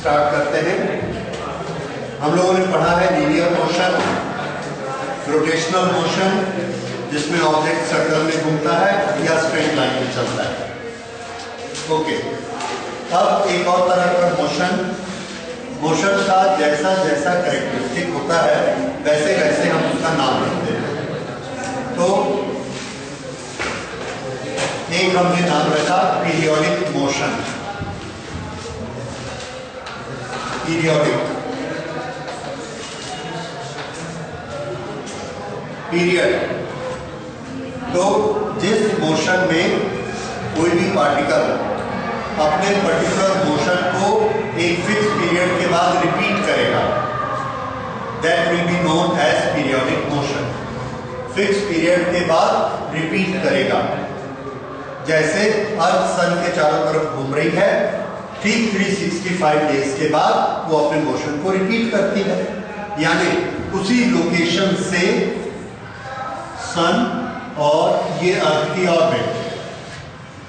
Start करते हैं। हम लोगों ने पढ़ा है लीनियर मोशन, रोटेशनल मोशन जिसमें ऑब्जेक्ट सर्कल में घूमता है या स्ट्रेट लाइन में चलता है। ओके, अब एक और तरह का मोशन का जैसा जैसा कैरेक्टरिस्टिक होता है वैसे वैसे हम उसका नाम रखते हैं। तो एक हमने नाम रखा पीरियोडिक मोशन। पीरियोडिक पीरियड, तो जिस मोशन में कोई भी पार्टिकल अपने पर्टिकुलर मोशन को एक फिक्स पीरियड के बाद रिपीट करेगा, that will be known as periodic motion. Fix period के बाद रिपीट करेगा। जैसे अर्थ सन के चारों तरफ घूम रही है, ठीक 365 डेज के बाद वो अपने मोशन को रिपीट करती है, यानी उसी लोकेशन से सन और ये अर्थ की ऑर्बिट,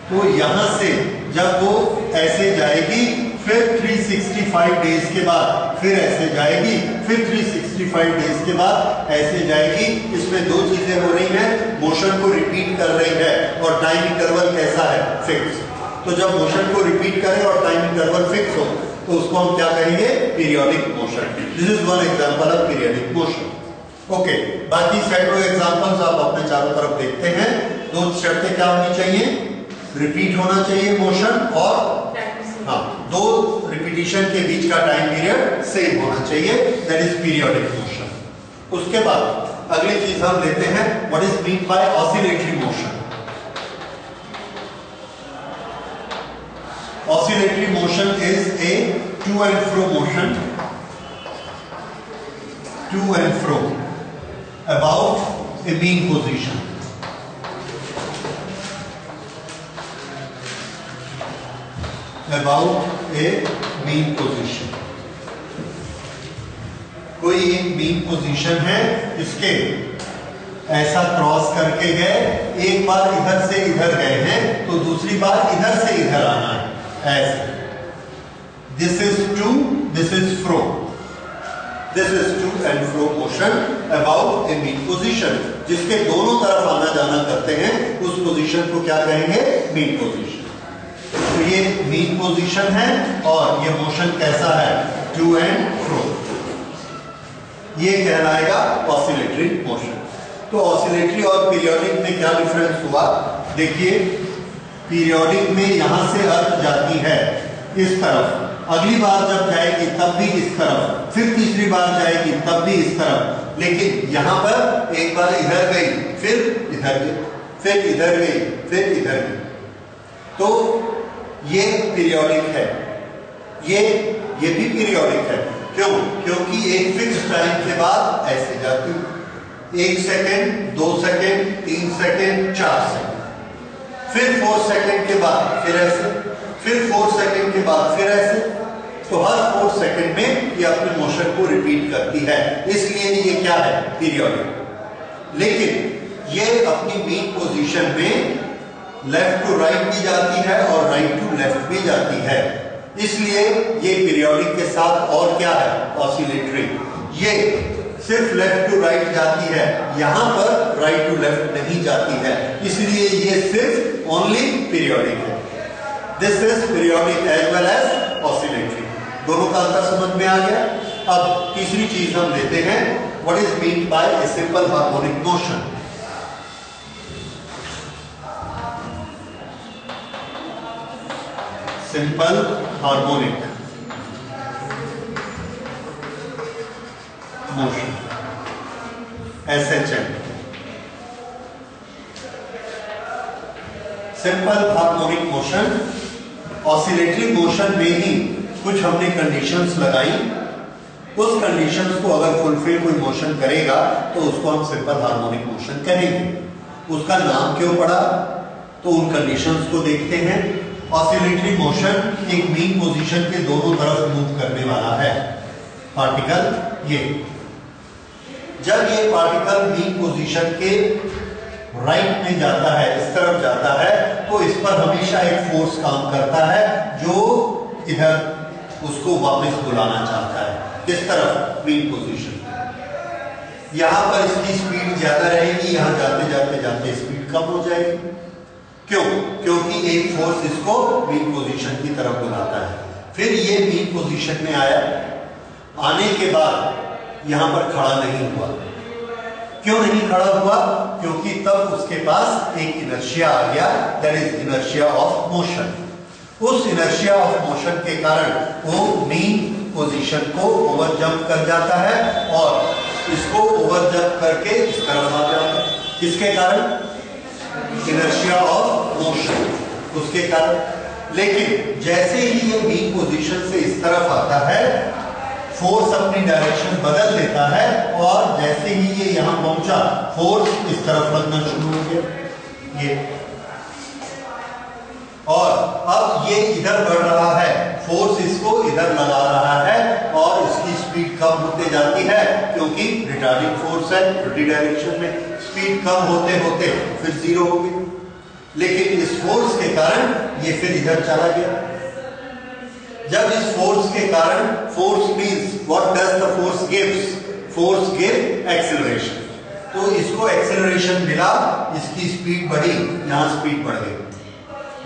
तो यहां से जब वो ऐसे जाएगी फिर 365 डेज के बाद फिर ऐसे जाएगी, फिर 365 डेज के बाद ऐसे जाएगी। इसमें दो चीजें हो रही हैं, मोशन को रिपीट कर रही है और टाइम इंटरवल कैसा है, फिक्स। तो जब मोशन को रिपीट करें और टाइम इंटरवल फिक्स हो तो उसको हम क्या कहेंगे, periodic motion. This is one example of periodic motion. Okay, बाकी सैकड़ों एग्जांपल्स आप अपने चारों तरफ देखते हैं। दो शर्तें क्या होनी चाहिए, रिपीट होना चाहिए मोशन और दो रिपीटिशन के बीच का टाइम पीरियड सेम होना चाहिए, दैट इज पीरियोडिक मोशन। उसके बाद अगली चीज हम लेते हैं, what is mean by oscillatory motion. Oscillatory motion is a to and fro motion, to and fro about a mean position. About a mean position. कोई एक मीन पोजीशन है, इसके ऐसा क्रॉस करके गए, एक बार इधर से इधर गए हैं तो दूसरी बार इधर से इधर आना है, ऐसे। This is to, this is fro. This is to and fro motion about a mean position, जिसके दोनों तरफ आना जाना करते हैं, उस पोजीशन को क्या कहेंगे, मीन पोजीशन। तो ये मीन पोजीशन है और ये मोशन कैसा है, टू एंड फ्रो, ये कहलाएगा ऑसिलेटरी मोशन। तो ऑसिलेटरी और पीरियोडिक में क्या डिफरेंस हुआ, देखिए पीरियोडिक में यहां से अर्थ जाती है इस तरफ, अगली बार जब जाएगी तब भी इस तरफ, फिर तीसरी बार जाएगी तब भी इस तरफ, लेकिन यहां पर एक बार इधर गई, फिर इधर गई, फिर इधर गई, फिर इधर गई। तो ये पीरियोडिक है, ये भी पीरियोडिक है। क्यों, क्योंकि एक फिक्स टाइम के बाद ऐसे जाती, 1 सेकेंड, 2 सेकेंड, 3 सेकेंड, 4 सेकेंड, फिर 4 सेकेंड के बाद फिर ऐसे, फिर 4 सेकेंड के बाद फिर ऐसे। तो हर 4 सेकेंड में ये अपने मोशन को रिपीट करती है, इसलिए ये क्या है, पीरियोडिक। लेकिन ये अपनी मीन पोजीशन में लेफ्ट टू राइट भी जाती है और राइट टू लेफ्ट भी जाती है, इसलिए ये पीरियोडिक के साथ और क्या है, ऑसिलेटरी। ये सिर्फ लेफ्ट टू राइट जाती है, यहां पर राइट टू लेफ्ट नहीं जाती है, इसलिए ये सिर्फ ओनली पीरियोडिक है। This is periodic as well as oscillatory. दोनों का अंतर समझ में आ गया। अब तीसरी चीज हम लेते हैं, what is mean bye a simple harmonic motion. Simple harmonic motion, SHM। Simple harmonic motion, oscillatory motion में ही कुछ हमने कंडीशंस लगाई, उस कंडीशंस को अगर फुलफिल कोई मोशन करेगा तो उसको हम सिंपल हार्मोनिक मोशन कहेंगे। उसका नाम क्यों पड़ा, तो उन कंडीशंस को देखते हैं। ऑसिलेटरी मोशन एक मीन पोजीशन के दोनों तरफ मूव करने वाला है पार्टिकल। ये जब ये पार्टिकल मीन पोजीशन के राइट में जाता है, इस तरफ जाता है, तो इस पर हमेशा एक फोर्स काम करता है जो इधर उसको वापस बुलाना चाहता है। किस तरफ? Mean position. यहां पर इसकी स्पीड ज्यादा रहेगी, यहां जाते जाते जाते स्पीड कम हो जाएगी। क्यों? क्योंकि एक फोर्स इसको मीन पोजीशन की तरफ बुलाता है। फिर ये मीन पोजीशन में आया, आने के बाद यहां पर खड़ा नहीं हुआ। क्यों नहीं खड़ा हुआ? क्योंकि तब उसके पास एक इनर्शिया आ गया, that is inertia of motion. उस इनर्शिया ऑफ मोशन के कारण वो मीन पोजीशन को ओवर जंप कर जाता है और इसको ओवर जंप करके इस तरफ आ जाता है। किसके कारण? इनर्शिया ऑफ मोशन, उसके कारण। लेकिन जैसे ही ये मीन पोजीशन से इस तरफ आता है, फोर्स अपनी डायरेक्शन बदल देता है और जैसे ही ये यहां पहुंचा, फोर्स इस तरफ लगना शुरू हो गया ये, और अब ये इधर बढ़ रहा है, फोर्स इसको इधर लगा रहा है और इसकी स्पीड कम होते जाती है क्योंकि रिटार्डिंग फोर्स है उल्टी डायरेक्शन में। स्पीड कम होते होते फिर जीरो हो गई, लेकिन इस फोर्स के कारण ये फिर इधर चला गया। जब इस फोर्स के कारण, force means what does the force gives? Force give acceleration. तो इसको एक्सेलरेशन मिला, इसकी स्पीड बढ़ी, यहां स्पीड बढ़ गई।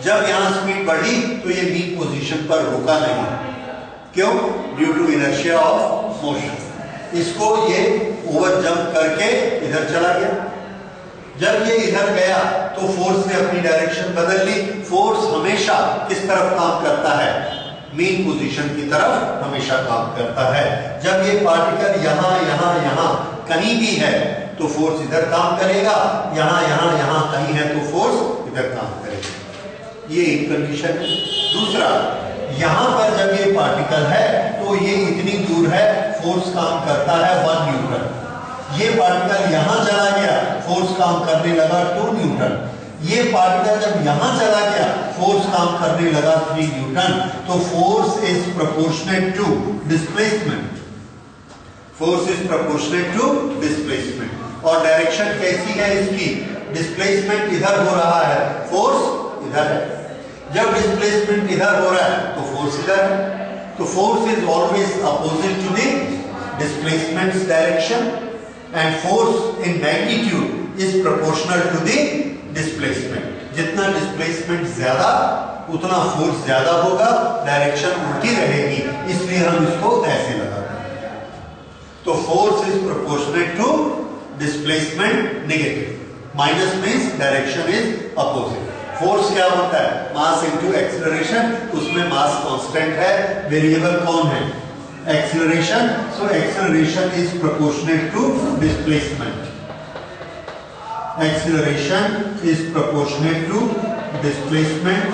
जब यहां स्पीड बढ़ी तो ये मीन पोजीशन पर रुका नहीं। क्यों? Due to inertia of motion. इसको ये ओवर जंप करके इधर चला गया। जब ये इधर गया तो फोर्स ने अपनी डायरेक्शन बदल ली। फोर्स हमेशा किस तरफ काम करता है? मीन पोजीशन की तरफ हमेशा काम करता है। जब ये पार्टिकल यहां यहां यहां कहीं भी है तो फोर्स इधर काम करेगा, यहां यहां यहां कहीं है तो फोर्स इधर काम करेगा। ये एक कंडीशन है। दूसरा, यहां पर जब ये पार्टिकल है तो ये इतनी दूर है, फोर्स काम करता है 1 न्यूटन। ये पार्टिकल यहां चला गया, फोर्स काम करने लगा 2 न्यूटन। ये पार्टिकल जब यहां चला गया, फोर्स काम करने लगा 3 न्यूटन। तो force is proportionate to displacement. Force is proportionate to displacement. और डायरेक्शन कैसी है इसकी? डिस्प्लेसमेंट इधर हो रहा है, फोर्स इधर है। जब डिस्प्लेसमेंट इधर हो रहा है तो फोर्स इधर है। तो force is always opposite to the displacement direction and force in magnitude is proportional to the displacement. जितना डिस्प्लेसमेंट ज्यादा उतना फोर्स ज्यादा होगा, डायरेक्शन उल्टी रहेगी, इसलिए हम इसको ऐसे लगाते हैं। तो force is proportionate to displacement negative. Minus means direction is opposite. Force क्या होता है? Mass into acceleration. उसमें मास कांस्टेंट है, वेरिएबल कौन है? Acceleration. So acceleration is proportionate to displacement. Acceleration is proportionate to displacement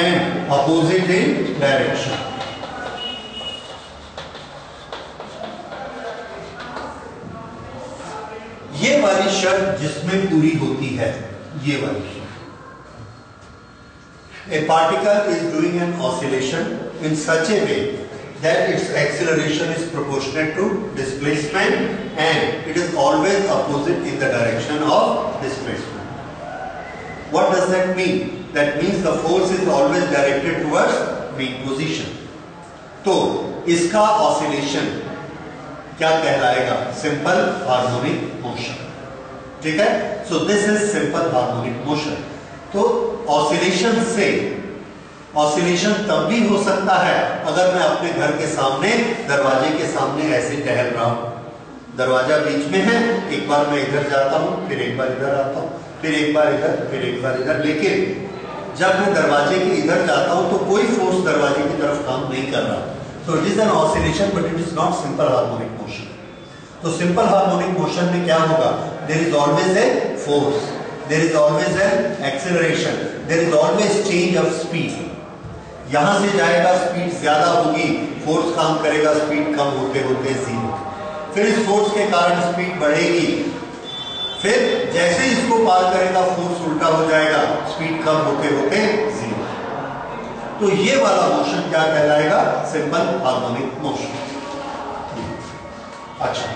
and opposite in direction. ये वाली शर्त जिसमें पूरी होती है, ये वाली शर्त, a particle is doing an oscillation in such a way that its acceleration is proportionate to displacement and it is always opposite in the direction of displacement. What does that mean? That means the force is always directed towards mean position. तो इसका oscillation क्या कहलाएगा? Simple harmonic motion. ठीक है? So this is simple harmonic motion. तो oscillation से, oscillation तब भी हो सकता है अगर मैं अपने घर के सामने, दरवाजे के सामने ऐसे टहल रहा हूं। दरवाजा बीच में है, एक बार मैं इधर जाता हूं, फिर एक बार इधर आता हूं, फिर एक बार इधर, फिर एक बार इधर। लेकिन जब मैं दरवाजे के इधर जाता हूं तो कोई फोर्स दरवाजे की तरफ काम नहीं कर रहा। तो it is an oscillation but it is not simple harmonic motion. तो सिंपल हार्मोनिक मोशन में क्या होगा? There is always a force, there is always an acceleration, there is always change of speed. यहां से जाएगा, स्पीड ज्यादा होगी, force काम करेगा, स्पीड कम होते होते जीरो। फिर इस फोर्स के कारण स्पीड बढ़ेगी, फिर जैसे इसको पार करेगा फोर्स उल्टा हो जाएगा, स्पीड कम होते होते जीरो। तो ये वाला मोशन क्या कहलाएगा? Simple harmonic motion. अच्छा,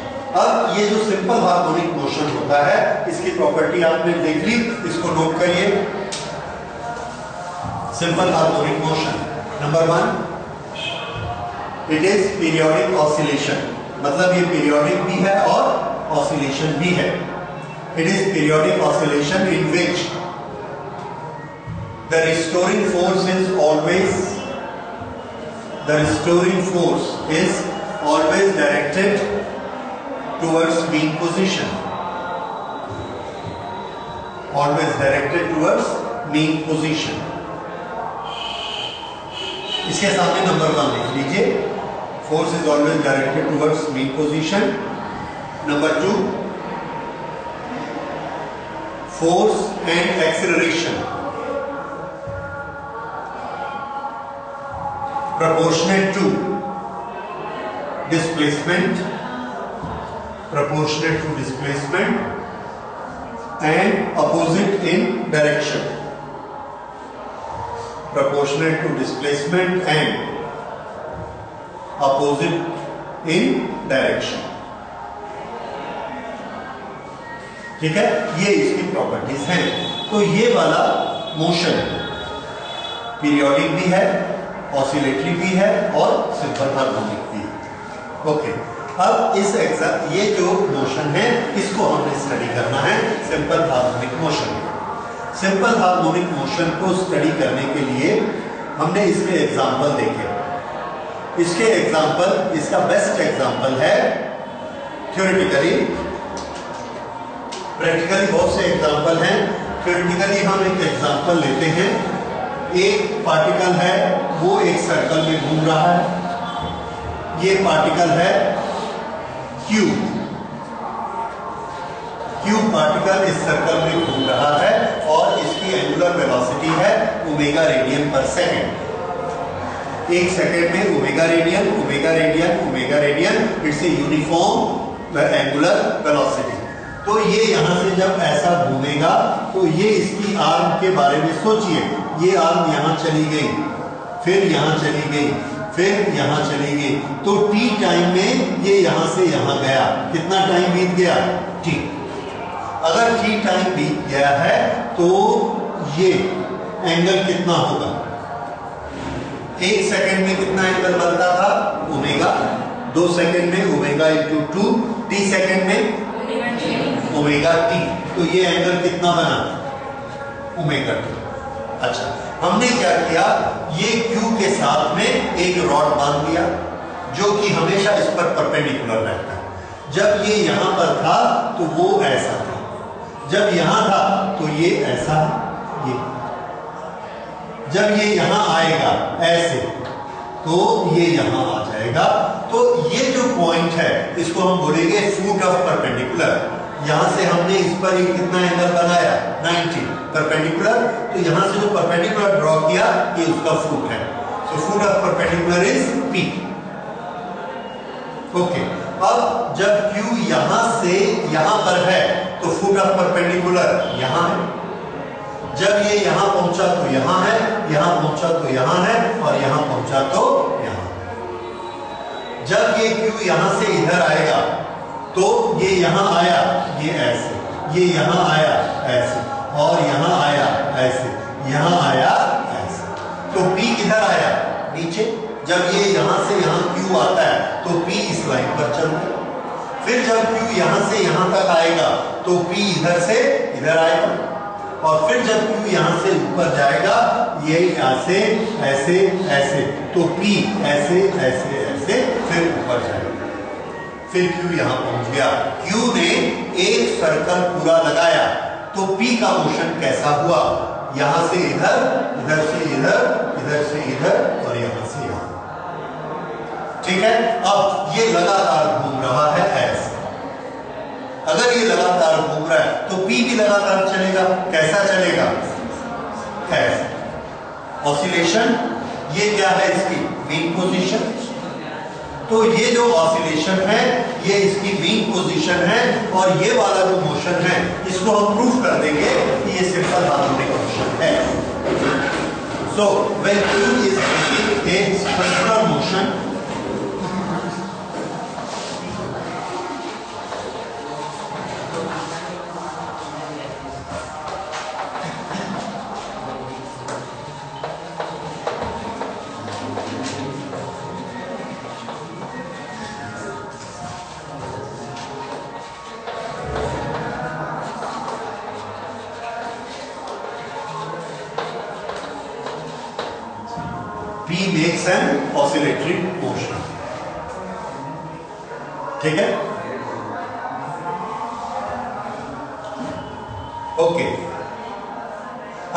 अब ये जो सिंपल हार्मोनिक मोशन होता है, इसकी प्रॉपर्टी आपने देख ली, इसको नोट करिए। Simple harmonic motion. Number 1, it is periodic oscillation, मतलब ये पीरियोडिक भी है और ऑसिलेशन भी है। It is periodic oscillation in which the restoring force is always directed towards mean position, always directed towards mean position। इसके सामने नंबर 1 लिख लीजिए, force is always directed towards mean position. Number 2, force and acceleration proportionate to displacement, and opposite in direction, proportionate to displacement and opposite in direction। ठीक है, ये इसकी properties हैं। तो ये वाला मोशन पीरियोडिक भी है, ऑसिलेटरी भी है और सिंपल हार्मोनिक भी है। ओके, अब ये जो मोशन है इसको हमने स्टडी करना है, simple harmonic motion. Simple harmonic motion को स्टडी करने के लिए हमने इसके एग्जांपल देखे। इसका बेस्ट एग्जांपल है थ्योरेटिकली, प्रैक्टिकली बहुत से एग्जांपल हैं। थ्योरेटिकली हम एक एग्जांपल लेते हैं, एक पार्टिकल है वो एक सर्कल में घूम रहा है। ये पार्टिकल है क्यू पार्टिकल इस सर्कल में घूम रहा है और इसकी एंगुलर वेलोसिटी है ओमेगा रेडियन पर सेकेंड। एक सेकेंड में omega radian, it's a uniform angular velocity. तो ये यहां से जब ऐसा घूमेगा तो ये इसकी आर्म के बारे में सोचिए, ये आर्म यहां चली गई, फिर यहां चली गई, फिर यहां चली गई, तो t टाइम में ये यहां से यहां गया। कितना टाइम बीत गया? t। अगर t टाइम बीत गया है तो ये एंगल कितना होगा? 1 सेकंड में कितना एंगल बनता था? ओमेगा। 2 सेकंड में ओमेगा इंटू 2, 3 सेकंड में ओमेगा t। तो ये एंगल कितना बना? Omega t। अच्छा, हमने क्या किया, ये Q के साथ में एक रॉड बांध दिया जो कि हमेशा इस पर परपेंडिकुलर रहता है। जब ये यहां पर था तो वो ऐसा था, जब यहां था तो ये ऐसा है, ये जब ये यहां आएगा ऐसे तो ये यहां आ जाएगा। तो ये जो पॉइंट है इसको हम बोलेंगे फुट ऑफ परपेंडिकुलर। यहां से हमने इस पर एक कितना एंगल बनाया? 90 परपेंडिकुलर। तो यहां से जो परपेंडिकुलर ड्रॉ किया ये उसका फुट है। So foot of perpendicular is P। Okay, अब जब Q यहां से यहां पर है तो फुट ऑफ परपेंडिकुलर यहां है। जब ये यहां पहुंचा तो यहां है, यहां पहुंचा तो यहां है और यहां पहुंचा तो यहां। जब ये Q यहां से इधर आएगा तो ये यहां आया, ये ऐसे, ये यहां आया ऐसे, और यहां आया ऐसे, यहां आया ऐसे। तो P किधर आया? नीचे। जब ये यहां से यहां Q आता है तो P इस लाइन पर चल रहा है। फिर जब Q यहां से यहां तक आएगा तो P इधर से इधर आएगा, और फिर जब Q यहां से ऊपर जाएगा, ये यहां से ऐसे ऐसे, तो P ऐसे ऐसे ऐसे फिर ऊपर जाएगा। फिर Q यहां पहुंच गया। Q ने एक सर्कल पूरा लगाया तो P का मोशन कैसा हुआ? यहां से इधर, इधर से इधर, इधर से इधर और यहां से यहां। ठीक है, अब ये लगातार घूम रहा है ऐसे। अगर ये लगातार घूम रहा है तो P भी लगातार चलेगा। कैसा चलेगा? ऐसे। ऑसिलेशन, ये क्या है इसकी? Mean position. तो ये जो ऑसिलेशन है ये इसकी मीन पोजीशन है, और ये वाला जो मोशन है इसको हम प्रूफ कर देंगे कि ये सिंपल हार्मोनिक मोशन है। So when Q is making a circular motion, P makes an oscillatory motion. ठीक है? ओके।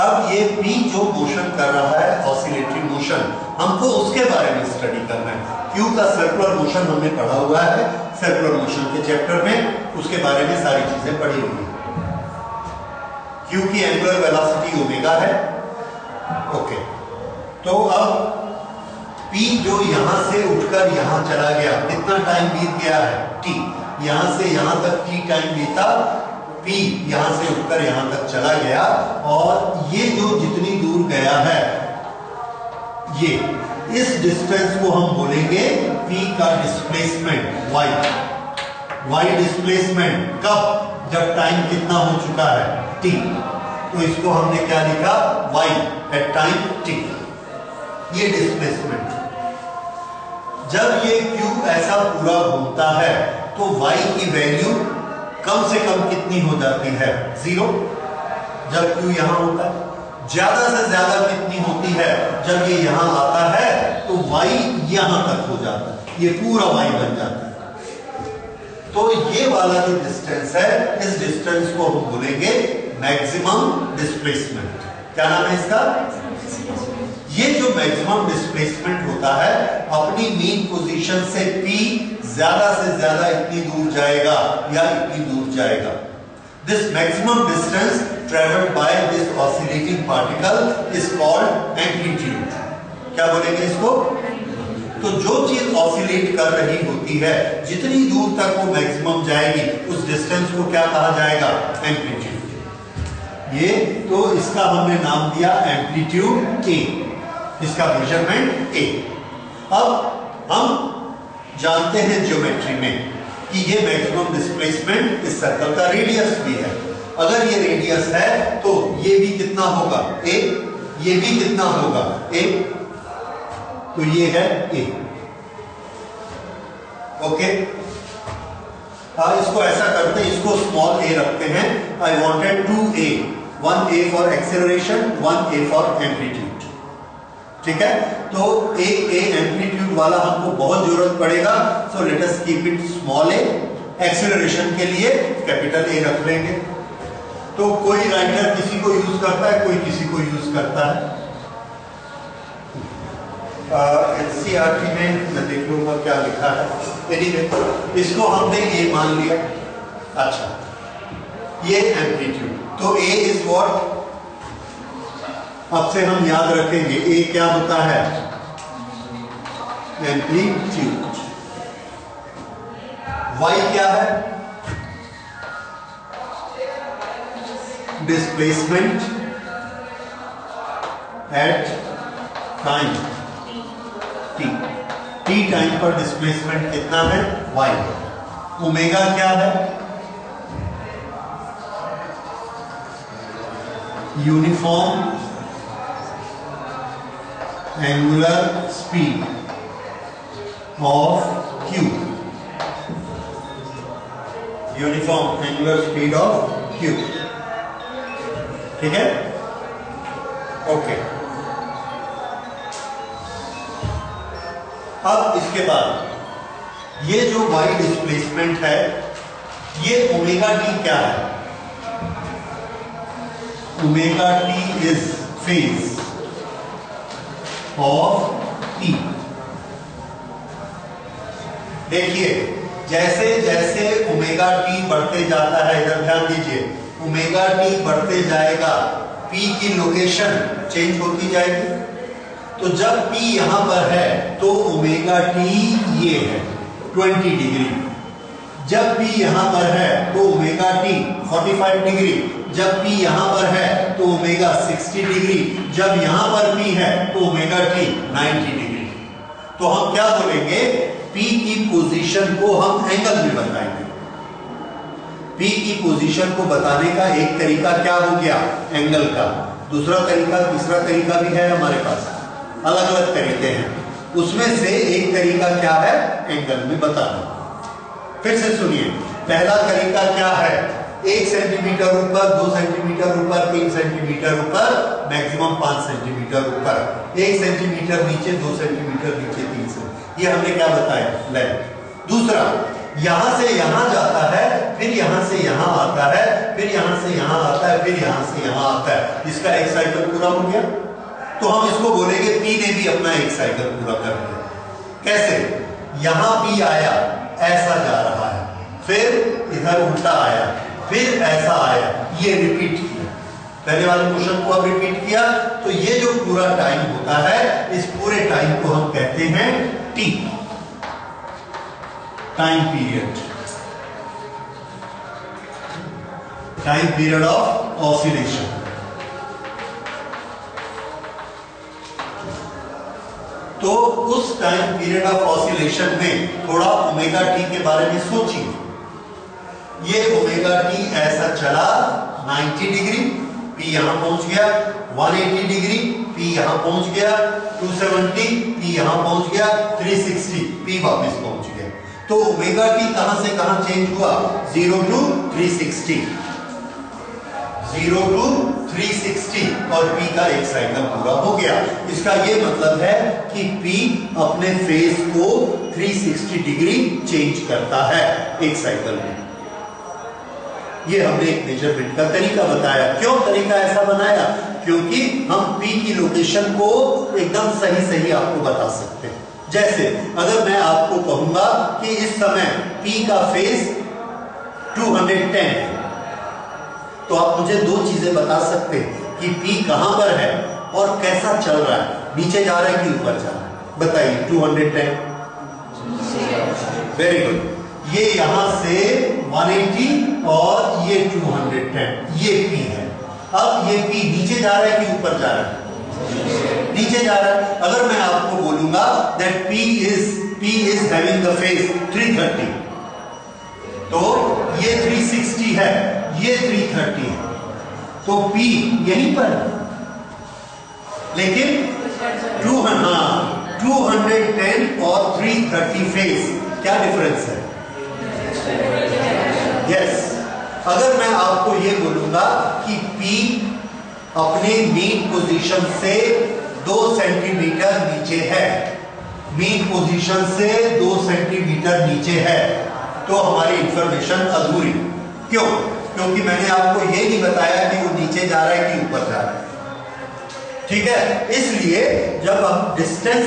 अब ये P जो मोशन कर रहा है ऑसिलेटरी मोशन, हमको उसके बारे में स्टडी करना है। Q का सर्कुलर मोशन हमने पढ़ा हुआ है सर्कुलर मोशन के चैप्टर में, उसके बारे में सारी चीजें पढ़ी हुई है। Q की एंगुलर वेलोसिटी ओमेगा है। ओके, तो अब P जो यहां से उठकर यहां चला गया, कितना टाइम बीत गया है? T। यहां से यहां तक T टाइम बीता, P यहां से उठकर यहां तक चला गया, और ये जो जितनी दूर गया है, ये इस डिस्टेंस को हम बोलेंगे P का डिस्प्लेसमेंट, Y। Y डिस्प्लेसमेंट कब? जब टाइम कितना हो चुका है? T। तो इसको हमने क्या लिखा? Y at time T। ये डिस्प्लेसमेंट। जब ये Q ऐसा पूरा घूमता है तो Y की वैल्यू कम से कम कितनी हो जाती है? 0। जब Q यहां होता है, ज्यादा से ज्यादा कितनी होती है? जब ये यहां आता है तो Y यहां तक हो जाता है, ये पूरा Y बन जाता है। तो ये वाला जो डिस्टेंस है, इस डिस्टेंस को हम बोलेंगे मैक्सिमम डिस्प्लेसमेंट। क्या नाम है इसका? ये जो मैक्सिमम डिस्प्लेसमेंट होता है, अपनी मीन पोजीशन से P ज्यादा से ज्यादा इतनी दूर जाएगा या इतनी दूर जाएगा। This maximum distance travelled by this oscillating particle is called amplitude. क्या बोलेंगे इसको? तो जो चीज ऑसिलेट कर रही होती है, जितनी दूर तक वो मैक्सिमम जाएगी, उस डिस्टेंस को क्या कहा जाएगा? एम्पलीट्यूड। ये तो इसका हमने नाम दिया एम्पलीट्यूड A, इसका मेजरमेंट A। अब हम जानते हैं ज्योमेट्री में कि ये मैक्सिमम डिस्प्लेसमेंट इस सर्कल का रेडियस भी है। अगर ये रेडियस है तो ये भी कितना होगा? A। ये भी कितना होगा? A। तो ये है A। ओके, इसको ऐसा करते हैं, इसको स्मॉल a रखते हैं। I wanted 2A, 1A for acceleration, 1A for amplitude. ठीक है, तो एक A एम्पलीट्यूड वाला हमको बहुत जरूरत पड़ेगा, so let us keep it small a। Acceleration के लिए कैपिटल A रख लेंगे। तो कोई राइटर किसी को यूज करता है, कोई किसी को यूज करता है। एनसीईआरटी में मैं देख लूंगा क्या लिखा है। anyway, इसको हमने A मान लिया। अच्छा, ये एम्पलीट्यूड, तो A इज व्हाट? अब से हम याद रखेंगे A क्या होता है? एम्पलीट्यूड। Y क्या है? Displacement eight time T। T time पर डिस्प्लेसमेंट कितना है? Y। ओमेगा क्या है? Uniform angular speed of Q। Uniform angular speed of Q। ठीक है, ओके। अब इसके बाद ये जो Y डिस्प्लेसमेंट है, ये ओमेगा T क्या है? Omega T is phase of T। देखिए, जैसे जैसे ओमेगा T बढ़ते जाता है, इधर ध्यान दीजिए, ओमेगा T बढ़ते जाएगा, P की लोकेशन चेंज होती जाएगी। तो जब P यहां पर है तो ओमेगा T ये है 20 डिग्री। जब P यहां पर है तो ओमेगा T 45 डिग्री। जब P यहां पर है तो ओमेगा 60 डिग्री। जब यहां पर P है तो ओमेगा T 90 डिग्री। तो हम क्या बोलेंगे? P की पोजीशन को हम एंगल में बताएंगे। P की पोजीशन को बताने का एक तरीका क्या हो गया? एंगल का। दूसरा तरीका, तीसरा तरीका भी है हमारे पास, अलग अलग तरीके हैं। उसमें से एक तरीका क्या है? एंगल में बताना। फिर से सुनिए, पहला तरीका क्या है? 1 सेंटीमीटर ऊपर, 2 सेंटीमीटर ऊपर, 3 सेंटीमीटर ऊपर, मैक्सिमम 5 सेंटीमीटर ऊपर, 1 सेंटीमीटर नीचे, 2 सेंटीमीटर नीचे, 3 सेंटीमीटर। ये हमने क्या बताया, लेंथ। दूसरा, यहां से यहां जाता है, फिर यहां से यहां आता है, फिर यहां से यहां आता है, फिर यहां से यहां आता है। इसका एक साइकिल पूरा हो गया, तो हम इसको बोलेंगे पी ने भी अपना एक साइकिल पूरा कर दिया। कैसे? यहां पी आया, ऐसा जा रहा है, फिर इधर उल्टा आया, फिर ऐसा आया, ये रिपीट किया। पहले वाले क्वेश्चन को अब रिपीट किया, तो ये जो पूरा टाइम होता है, इस पूरे टाइम को हम कहते हैं T, time period, time period of oscillation. तो उस टाइम पीरियड ऑफ ऑसिलेशन में थोड़ा ओमेगा टी के बारे में सोचिए। ये ओमेगा टी ऐसा चला 90 डिग्री, पी यहां पहुंच गया, 180 डिग्री, पी यहां पहुंच गया, 270, पी यहां पहुंच गया, 360, पी वापस पहुंच गया। तो ओमेगा टी कहां से कहां चेंज हुआ? 0 to 360, 0 to 360, और P का एक साइकिल पूरा हो गया। इसका ये मतलब है कि P अपने फेज को 360 डिग्री चेंज करता है एक साइकिल में। ये हमने एक मेजरमेंट का तरीका बताया। क्यों तरीका ऐसा बनाया? क्योंकि हम P की लोकेशन को एकदम सही सही आपको बता सकते हैं। जैसे अगर मैं आपको कहूंगा कि इस समय P का फेज 210 है, तो आप मुझे दो चीजें बता सकते हैं कि P कहां पर है और कैसा चल रहा है, नीचे जा रहा है कि ऊपर जा रहा है। बताइए। 210, वेरी गुड। ये यहां से 180 और ये 210, ये P है। अब ये P नीचे जा रहा है कि ऊपर जा रहा है? नीचे जा रहा है। अगर मैं आपको बोलूंगा that P is having the phase 330, तो ये 360 है, ये 330 है, तो P यहीं पर, लेकिन 210 और 330 फेज क्या डिफरेंस है? यस। अगर मैं आपको ये बोलूंगा कि P अपने मेन पोजीशन से 2 सेंटीमीटर नीचे है, मेन पोजीशन से 2 सेंटीमीटर नीचे है, तो हमारी इंफॉर्मेशन अधूरी। क्यों? क्योंकि मैंने आपको ये नहीं बताया कि वो नीचे जा रहा है कि ऊपर जा रहा है। ठीक है? इसलिए जब हम डिस्टेंस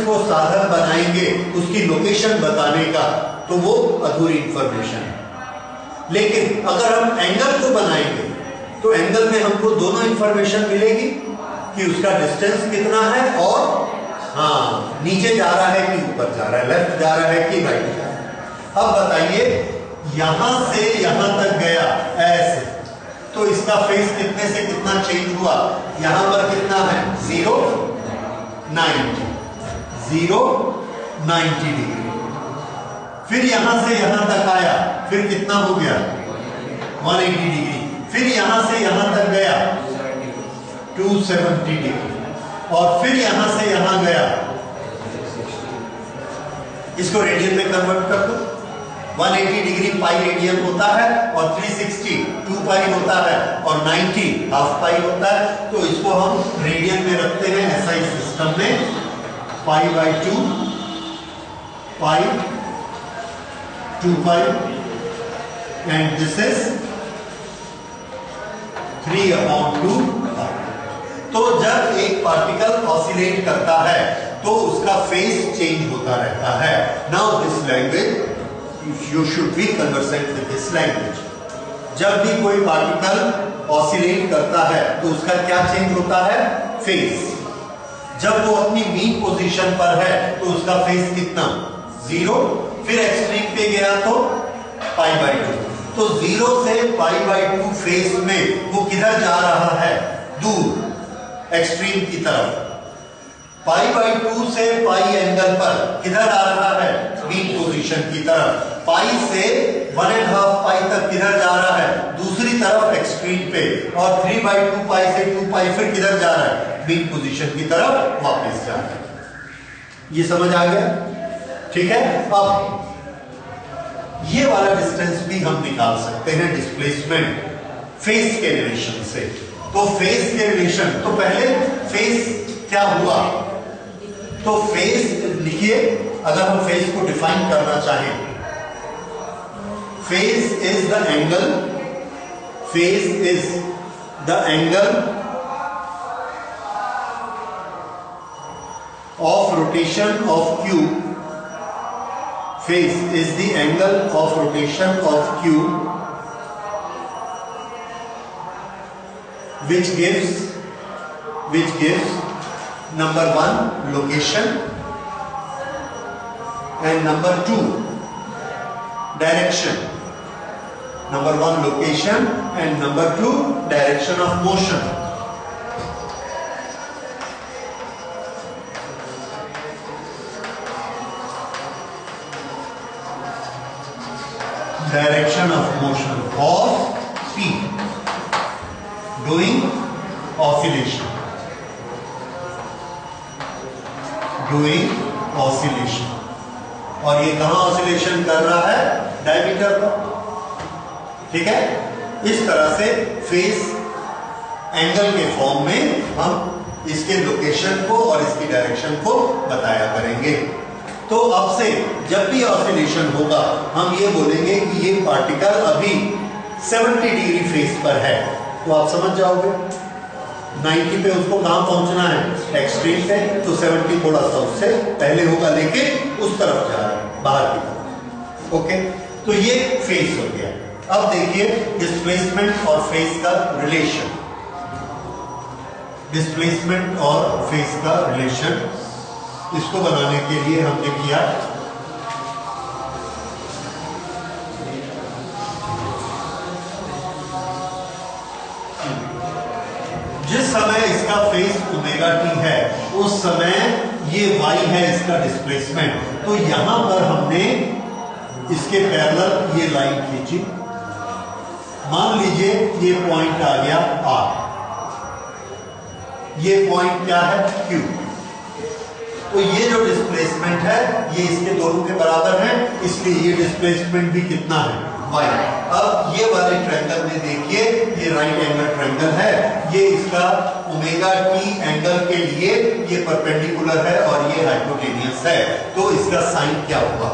को साधन बनाएंगे उसकी लोकेशन बताने का, तो वो अधूरी इंफॉर्मेशन है। लेकिन अगर हम एंगल को बनाएंगे तो एंगल में हमको दोनों इंफॉर्मेशन मिलेगी कि उसका डिस्टेंस कितना है और हाँ नीचे जा रहा है कि ऊपर जा रहा है, लेफ्ट जा रहा है कि राइट जा रहा है। अब बताइए, यहां से यहां तक गया ऐसे, तो इसका फेस कितने से कितना चेंज हुआ? यहां पर कितना है? 0, 90 डिग्री। फिर यहां से यहां तक आया, फिर कितना हो गया? 180 डिग्री। फिर यहां से यहां तक गया 270 डिग्री, और फिर यहां से यहां गया, इसको रेडियन में कन्वर्ट कर दो। 180 डिग्री पाई रेडियन होता है, और 360 2 पाई होता है, और 90 हाफ पाई होता है। तो इसको हम रेडियन में रखते हैं एसआई सिस्टम में, π/2 पाई 2 पाई, एंड दिस इज 3/2 पाई। तो जब एक पार्टिकल ऑसिलेट करता है तो उसका फेज चेंज होता रहता है। Now this language you should be conversant with this language. जब भी कोई पार्टिकल ऑसिलेट करता है तो उसका क्या चेंज होता है? फेज। जब वो अपनी मीन पोजीशन पर है तो उसका फेज कितना? 0। फिर एक्सट्रीम पे गया तो π/2। तो 0 से π/2 फेज में वो किधर जा रहा है? दूर, एक्सट्रीम की तरफ। π/2 से पाई एंगल पर किधर आ रहा है? मीन पोजीशन की तरफ। पाई से 1.5 पाई तक किधर जा रहा है? दूसरी तरफ, एक्सट्रीम पे। और 3/2 पाई से 2 पाई फिर किधर जा रहा है? मीन पोजीशन की तरफ वापस जा रहा है। ये समझ आ गया? ठीक है। अब ये वाला डिस्टेंस भी हम निकाल सकते हैं डिस्प्लेसमेंट फेस के रिलेशन से। तो फेस के रिलेशन, तो पहले फेस क्या हुआ, तो फेस लिखिए, अगर हम फेस को डिफाइन करना चाहें, face is the angle, face is the angle of rotation of cube, phase is the angle of rotation of cube which gives number 1 location and number 2 direction. Number 1 location and number 2 direction of motion. Direction of motion of P doing oscillation, और ये कहां oscillation कर रहा है, diameter पर। ठीक है, इस तरह से फेस एंगल के फॉर्म में हम इसके लोकेशन को और इसकी डायरेक्शन को बताया करेंगे। तो अब से जब भी ऑसिलेशन होगा हम ये बोलेंगे कि ये पार्टिकल अभी 70 डिग्री फेस पर है, तो आप समझ जाओगे 90 पे उसको कहां पहुंचना है, एक्सट्रीम पे, तो 70 थोड़ा सा उससे पहले होगा, लेकिन उस तरफ जा रहा है, बाहर की तरफ। ओके, तो ये फेस हो गया। अब देखिए डिस्प्लेसमेंट और फेस का रिलेशन, डिस्प्लेसमेंट और फेस का रिलेशन, इसको बनाने के लिए हमने किया जिस समय इसका फेस ओमेगा टी है उस समय ये y है इसका डिस्प्लेसमेंट। तो यहां पर हमने इसके पैरेलल ये लाइन खींची, मान लीजिए ये पॉइंट आ गया R, ये पॉइंट क्या है Q। तो ये जो डिस्प्लेसमेंट है ये इसके दोनों के बराबर है, इसलिए ये डिस्प्लेसमेंट भी कितना है, y। अब ये वाले ट्रायंगल में देखिए, ये राइट एंगल ट्रायंगल है, ये इसका ओमेगा टी एंगल के लिए ये परपेंडिकुलर है और ये हाइपोटेनियस है। तो इसका साइन क्या हुआ,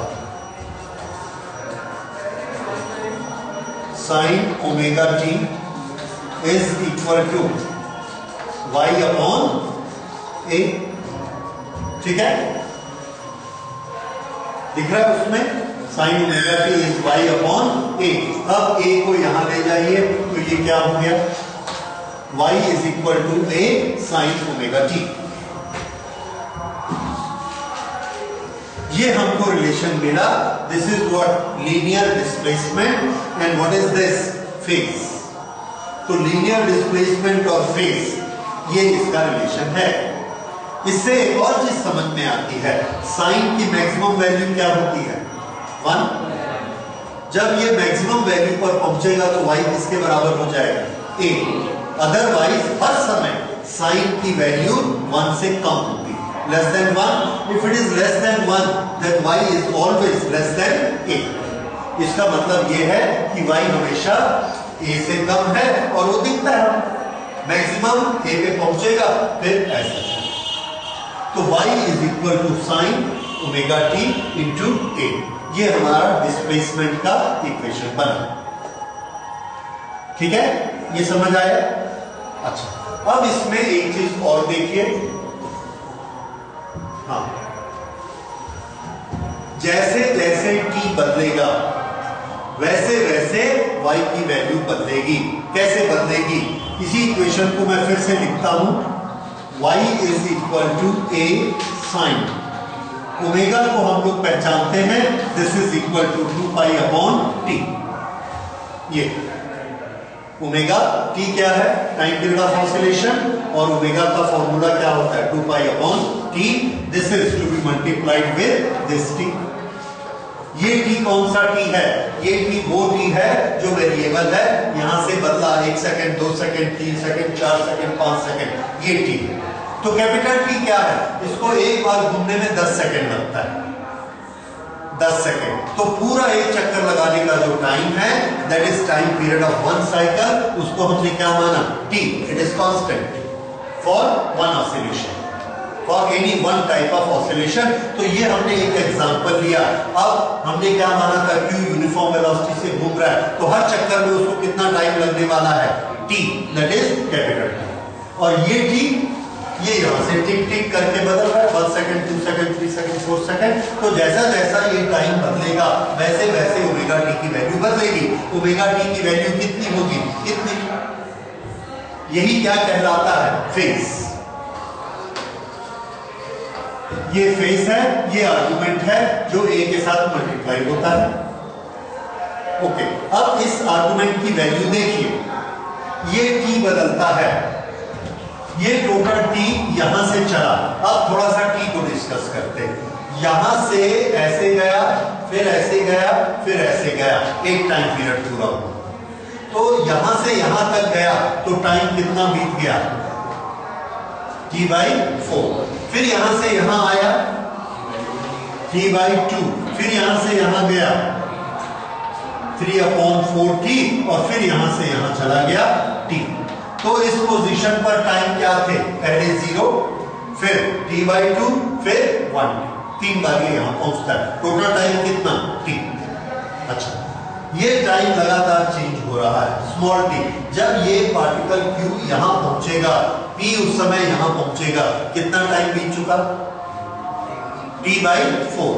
sine omega t is equal to y upon a। ठीक है, दिख रहा है उसमें, sine omega t is y upon a। अब a को यहां ले जाइए तो ये क्या हो गया, y is equal to a sine omega t. ये हमको रिलेशन मिला, this is what linear displacement and what is this, phase. तो लीनियर डिस्प्लेसमेंट और फेस ये इसका रिलेशन है। इससे एक और चीज समझ में आती है, साइन की मैक्सिमम वैल्यू क्या होती है, 1। जब ये मैक्सिमम वैल्यू पर पहुंचेगा तो y किसके बराबर हो जाएगा, a। अदरवाइज हर समय साइन की वैल्यू 1 से कम होगी, less than 1। If it is less than 1 then y is always less than a। इसका मतलब ये है कि y हमेशा a से कम है और वो दिखता है, मैक्सिमम a पे पहुंचेगा फिर ऐसा। तो y is equal to sine omega t into a, ये हमारा डिस्प्लेसमेंट का इक्वेशन बना। ठीक है, ये समझ आया। अच्छा, अब इसमें एक चीज और देखिए, हाँ, जैसे जैसे t बदलेगा वैसे वैसे y की वैल्यू बदलेगी। कैसे बदलेगी, इसी इक्वेशन को मैं फिर से लिखता हूं, y is equal to a sine omega को हम लोग पहचानते हैं, this is equal to 2 pi upon t. ये ओमेगा टी क्या है, टाइम पीरियड ऑफ ऑसिलेशन, और ओमेगा का फॉर्मूला क्या होता है, 2 pi upon t. This is to be multiplied with this t. ये टी कौन सा टी है, ये टी वो टी है जो वेरिएबल है, यहां से बदला 1 second, 2 second, 3 second, 4 second, 5 second, ये टी है। तो कैपिटल टी क्या है, इसको एक बार घूमने में 10 सेकंड लगता है, 10 सेकेंड। तो पूरा एक चक्कर लगाने का जो टाइम है that is time period of one cycle, उसको हमने क्या माना? T. It is constant for one oscillation, for any one type of oscillation. तो ये हमने एक एग्जांपल लिया। अब हमने क्या माना था? क्यू यूनिफॉर्म वेलोसिटी से घूम रहा है, तो हर चक्कर में उसको कितना टाइम लगने वाला है? T, that is capital T. और ये टी ये यहां से टिक टिक करके बदल रहा है, 1 सेकंड, 2 सेकंड, 3 सेकंड, 4 सेकंड। तो जैसा जैसा ये टाइम बदलेगा वैसे वैसे ओमेगा टी की वैल्यू बदलेगी। ओमेगा टी की वैल्यू कितनी होगी? इतनी। यही क्या कहलाता है? फेज। ये फेज है, ये आर्गुमेंट है जो ए के साथ मल्टीप्लाई होता है। ओके, अब इस आर्गुमेंट की वैल्यू देखिए, ये टी बदलता है, ये टोटल टी यहां से चला। अब थोड़ा सा टी को डिस्कस करते हैं। यहां से ऐसे गया, फिर ऐसे गया, फिर ऐसे गया, एक टाइम पीरियड पूरा हुआ। तो यहां से यहां तक गया तो टाइम कितना बीत गया? T/4। फिर यहां से यहां आया T/2, फिर यहां से यहां गया 3/4T, और फिर यहां से यहां चला गया T। तो इस पोजीशन पर टाइम क्या थे? पहले 0, फिर T/2, फिर 1, 3 बार ये यहां पहुंचता है। टोटल टाइम कितना? T। अच्छा, ये टाइम लगातार चेंज हो रहा है, स्मॉल t। जब ये पार्टिकल Q यहां पहुंचेगा, P उस समय यहां पहुंचेगा, कितना टाइम बीत चुका? T/4।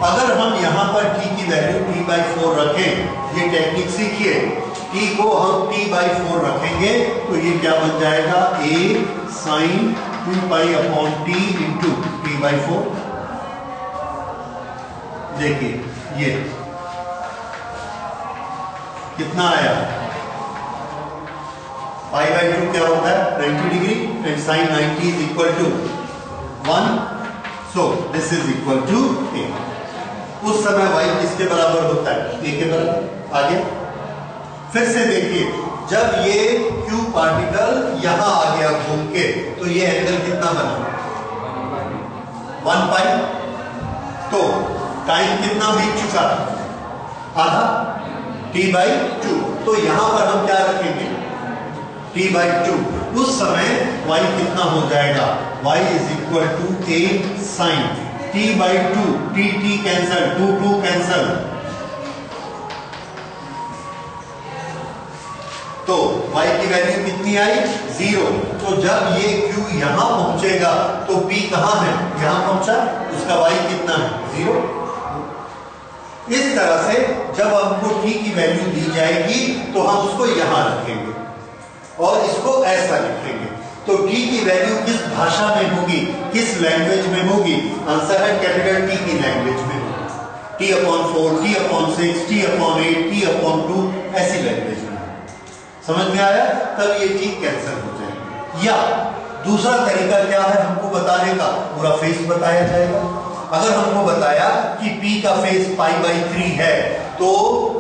अगर हम यहां पर t की वैल्यू T/4 रखें, ये टेक्निक सीखिए, t को हम T/4 रखेंगे तो ये क्या बन जाएगा? a sin 2π/t into T/4। देखिए ये कितना आया? π/2 क्या होता है? 90 degree, and sin 90 is equal to 1, so this is equal to a। उस समय y किसके बराबर होता है? a के बराबर। आगे फिर से देखिए, जब ये Q पार्टिकल यहां आ गया घूम के, तो ये एंगल कितना बना? 1π। तो टाइम कितना बीत चुका? आधा, T/2। तो यहां पर हम क्या रखेंगे? T/2। उस समय y कितना हो जाएगा? y is equal to a sin T/2, t cancel, 2 cancel, तो y की वैल्यू कितनी आई? 0। तो जब ये Q यहां पहुंचेगा तो P कहां है? यहां पहुंचा, उसका y कितना है? 0। इस तरह से जब हमको t की वैल्यू दी जाएगी तो हम उसको यहां रखेंगे और इसको ऐसा लिखेंगे। तो t की वैल्यू किस भाषा में होगी, किस लैंग्वेज में होगी? आंसर है कैपिटल T की लैंग्वेज में होगी। T/4, T/6, T/8, T/2, ऐसी लैंग्वेज में। समझ में आया? तब ये टी कैंसिल हो जाएगी। या दूसरा तरीका क्या है हमको बताने का? पूरा फेस बताया जाएगा। अगर हमको बताया कि P का फेस π/3 है, तो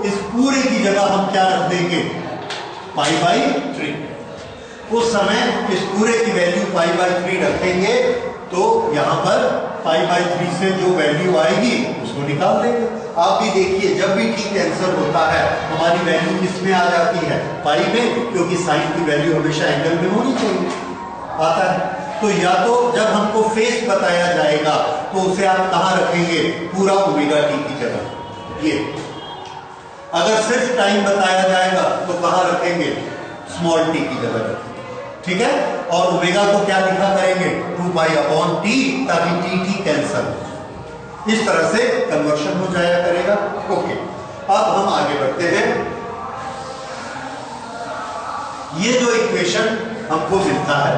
इस पूरे की जगह हम क्या रख देंगे? π/3। उस समय इस पूरे की वैल्यू π/3 रखेंगे, तो यहां पर π/3 से जो वैल्यू आएगी उसको निकाल देंगे। आप भी देखिए, जब भी t कैंसिल होता है हमारी वैल्यू किस में आ जाती है? पाई में, क्योंकि साइन की वैल्यू हमेशा एंगल में होनी चाहिए। आता है तो या तो जब हमको फेस बताया जाएगा तो उसे आप कहां रखेंगे? पूरा ओमेगा टी की जगह। ये अगर सिर्फ टाइम बताया जाएगा तो कहां रखेंगे? स्मॉल टी की जगह रखेंगे। ठीक है, और ओमेगा को क्या लिखा करेंगे? 2π/t, ताकि t कैंसिल। इस तरह से कन्वर्शन हो जाया करेगा। ओके, अब हम आगे बढ़ते हैं। ये जो इक्वेशन हमको मिलता है,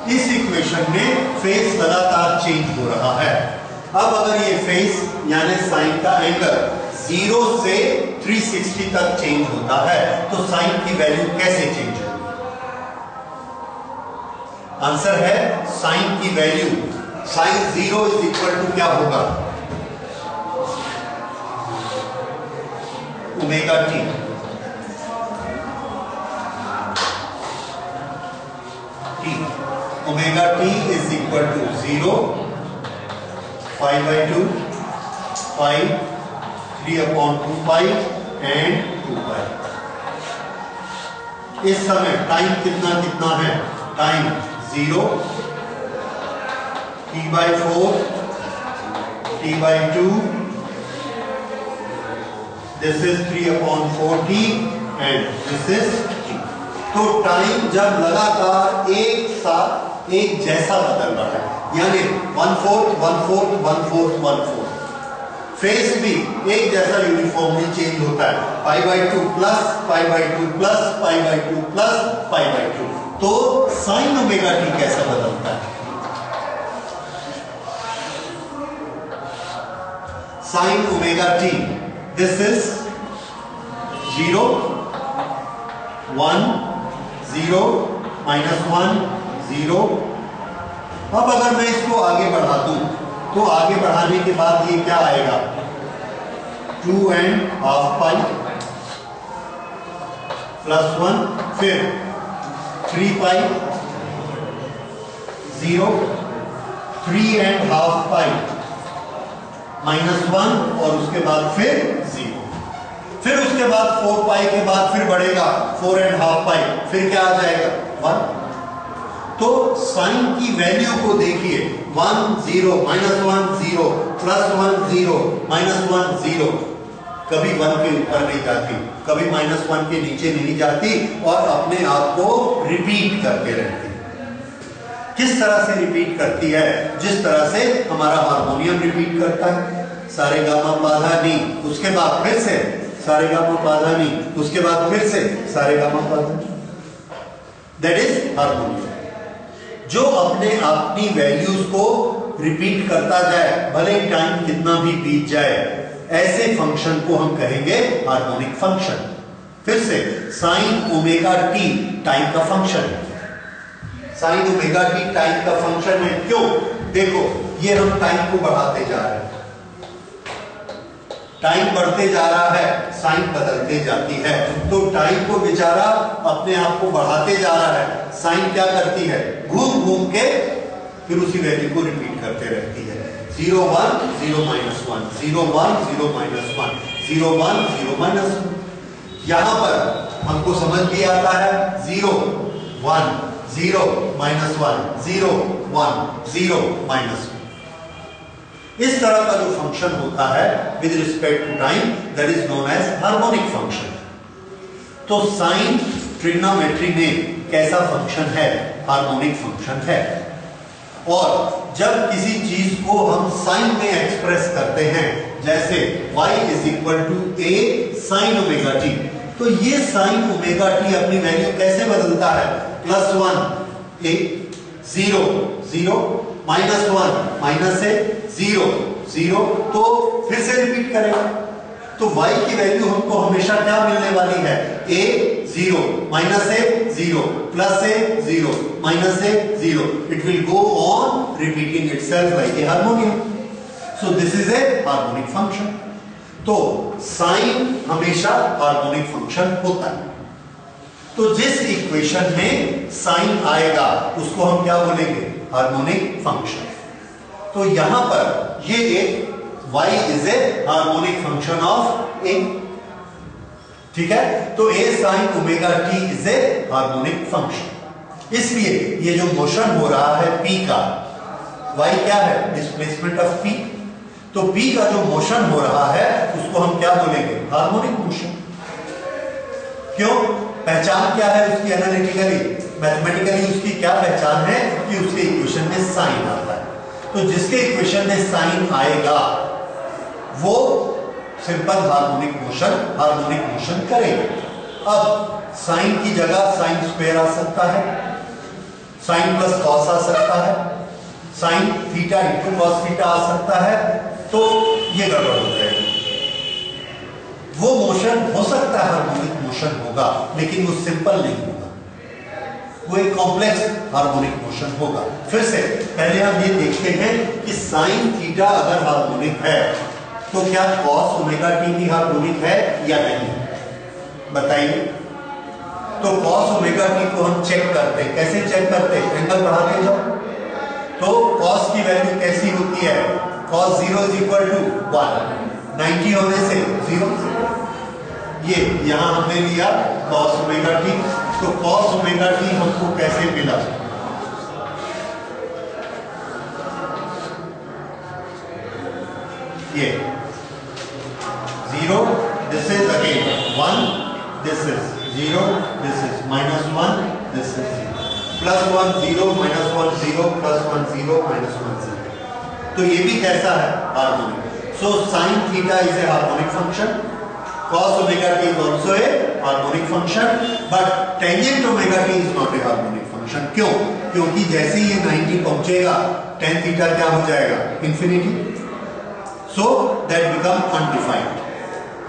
इस इक्वेशन में फेस लगातार चेंज हो रहा है। अब अगर ये फेस यानी साइन का एंगल 0 से 360 तक चेंज होता है तो साइन की वैल्यू कैसे चेंज होगी? आंसर है साइन की value, sine 0 is equal to क्या होगा? Omega t. Omega t is equal to 0, π/2, pi, 3/2 pi and 2 pi. इस समय टाइम कितना कितना है? Time 0, t/4, t/2, this is 3/4t and this is t। तो टाइम जब लगातार एक साथ एक जैसा बदल रहा है, यानी 1/4 1/4 1/4 1/4, फेस भी एक जैसा यूनिफॉर्मली चेंज होता है, π/2 प्लस π/2 प्लस π/2 प्लस π/2। तो साइन ओमेगा टी कैसा बदलता है? Sign omega T, this is 0 1 0 -1 0। अब अगर मैं इसको आगे बढ़ा दूं तो आगे बढ़ाने के बाद ये क्या आएगा? 2.5 पाई प्लस 1, फिर 3 पाई 0, 3.5 पाई -1 और उसके बाद फिर 0, फिर उसके बाद 4 पाई के बाद फिर बढ़ेगा 4.5 पाई, फिर क्या आ जाएगा? 1। तो साइन की वैल्यू को देखिए, 1 0 -1 0 +1 0 -1 0, कभी 1 के ऊपर नहीं जाती, कभी -1 के नीचे नहीं जाती और अपने आप को रिपीट करके रहती। किस तरह से रिपीट करती है? जिस तरह से हमारा हारमोनियम रिपीट करता है, सारे गामा पाधा नी, उसके बाद फिर से सारे गामा पाधा नी, उसके बाद फिर से सारे गामा पाधा नी। दैट इज हारमोनियम, जो अपनी वैल्यूज को रिपीट करता जाए, भले टाइम कितना भी बीत जाए। ऐसे फंक्शन को हम कहेंगे हार्मोनिक फंक्शन। फिर से साइन ओमेगा टी टाइम का फंक्शन है, साइन ओमेगा टी टाइम का फंक्शन है। क्यों? देखो, ये हम टाइम को बढ़ाते जा रहे हैं, टाइम बढ़ते जा रहा है, साइन बदलते जाती है, तो टाइम को बेचारा अपने आप को बढ़ाते जा रहा है, साइन क्या करती है? घूम घूम के फिर उसी वैल्यू को रिपीट करते रहती है। 0 1 0 -1 0 1 0 -1 0 1 0 -1। यहां पर हमको समझ भी आता है 0 1 0 -1 0 1 0 -1। इस तरह का जो फंक्शन होता है with respect to time, that is known as harmonic function. तो साइन ट्रिग्नोमेट्री में कैसा फंक्शन है? हार्मोनिक फंक्शन है। और जब किसी चीज को हम साइन में एक्सप्रेस करते हैं, जैसे y = a sin omega T, तो ये साइन ओमेगा टी अपनी वैल्यू कैसे बदलता है? +1 a 0 0 -1 -a 0 0, तो फिर से रिपीट करेगा। तो y की वैल्यू हमको हमेशा क्या मिलने वाली है? a 0 -a 0 +a 0 -a 0। It will go on repeating itself like a harmonium. So this is a harmonic function. तो साइन हमेशा हार्मोनिक फंक्शन होता है। तो जिस इक्वेशन में साइन आएगा उसको हम क्या बोलेंगे? Harmonic function. तो यहां पर ये एक y is a harmonic function of a, ठीक है? तो a sin omega t is a harmonic function। इसलिए ये जो मोशन हो रहा है p का, y क्या है? Displacement of p। तो p का जो मोशन हो रहा है उसको हम क्या बोलेंगे? Harmonic motion. क्यों? पहचान क्या है उसकी? एनालिटिकली मैथमेटिकली उसकी क्या पहचान है? कि उसके इक्वेशन में साइन आता है। तो जिसके इक्वेशन में साइन आएगा वो सिंपल हार्मोनिक मोशन करेगा। अब साइन की जगह साइन स्क्वायर आ सकता है, साइन प्लस कॉस आ सकता है, sine theta into cos theta आ सकता है, तो ये गड़बड़ हो जाएगी। वो मोशन हो सकता है हार्मोनिक मोशन होगा, लेकिन वो सिंपल नहीं होगा, वो एक कॉम्प्लेक्स हार्मोनिक मोशन होगा। फिर से पहले हम ये देखते हैं कि साइन थीटा अगर हार्मोनिक है तो क्या कॉस ओमेगा टी भी हार्मोनिक है या नहीं? बताइए। तो कॉस ओमेगा टी को हम चेक करते हैं। कैसे चेक करते हैं? एंगल बढ़ाते जाओ। तो कॉस की वैल्यू कैसी होती है? कॉस 0 = 1, 90 होने से 0। ये यहां हमने लिया cos ओमेगा टी, तो cos ओमेगा टी हमको कैसे मिला? ये 0, this is again 1, this is 0, this is -1, this is 0, +1 0, -1 0, +1 0, -1 0। तो ये भी कैसा है? Harmonic. So sin theta is a harmonic function, cos omega t is also a harmonic function, but tangent omega t is not a harmonic function. क्यों? क्योंकि जैसे ही ये 90 पहुंचेगा tan थीटा क्या हो जाएगा? Infinity. So that become undefined.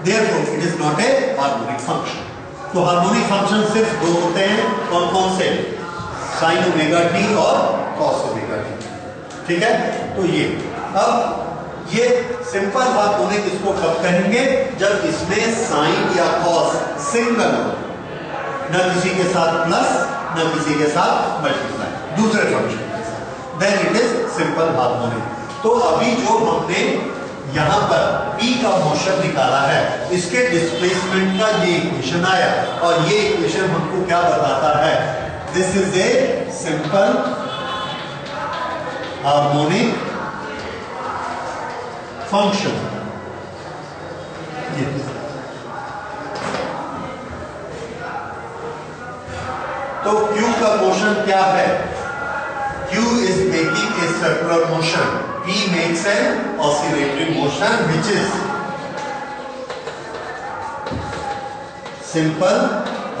Therefore, it is not a harmonic function. तो harmonic function सिर्फ दो होते हैं, और कौन से? sin ओमेगा टी और cos ओमेगा टी। ठीक है? तो ये अब ये सिंपल हार्मोनिक इसको कब कहेंगे? जब इसमें sin या cos सिंगल हो, न किसी के साथ प्लस न किसी के साथ मल्टीप्लाई, दूसरे फंक्शन के साथ, then it is simple harmonic. तो अभी जो हमने यहां पर P का मोशन निकाला है, इसके डिस्प्लेसमेंट का ये इक्वेशन आया, और ये इक्वेशन हमको क्या बताता है? This is a simple harmonic function. तो Q का मोशन क्या है? Q is making a circular motion. P makes an oscillatory motion, which is simple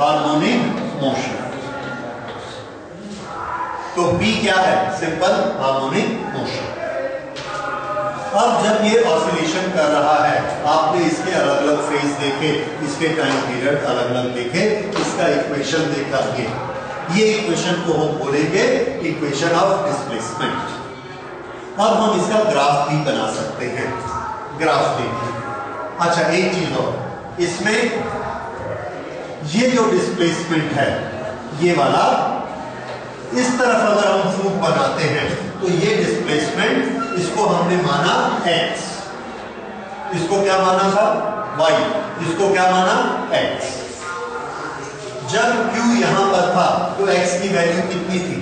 harmonic motion. तो P क्या है? Simple harmonic motion. अब जब ये ऑसिलेशन कर रहा है, आपने इसके अलग अलग फेज देखे, इसके टाइम पीरियड अलग अलग देखे, इसका इक्वेशन देखा, ये इक्वेशन को हम बोलेंगे इक्वेशन ऑफ डिस्प्लेसमेंट। अब हम इसका ग्राफ भी बना सकते हैं। ग्राफ देखिए। अच्छा, एक चीज और, इसमें ये जो डिस्प्लेसमेंट है, ये वाला, इस तरफ अगर हम फूक बनाते हैं तो ये डिस्प्लेसमेंट, इसको हमने माना x, इसको क्या माना था? y, इसको क्या माना? x। जब q यहां पर था तो x की वैल्यू कितनी थी?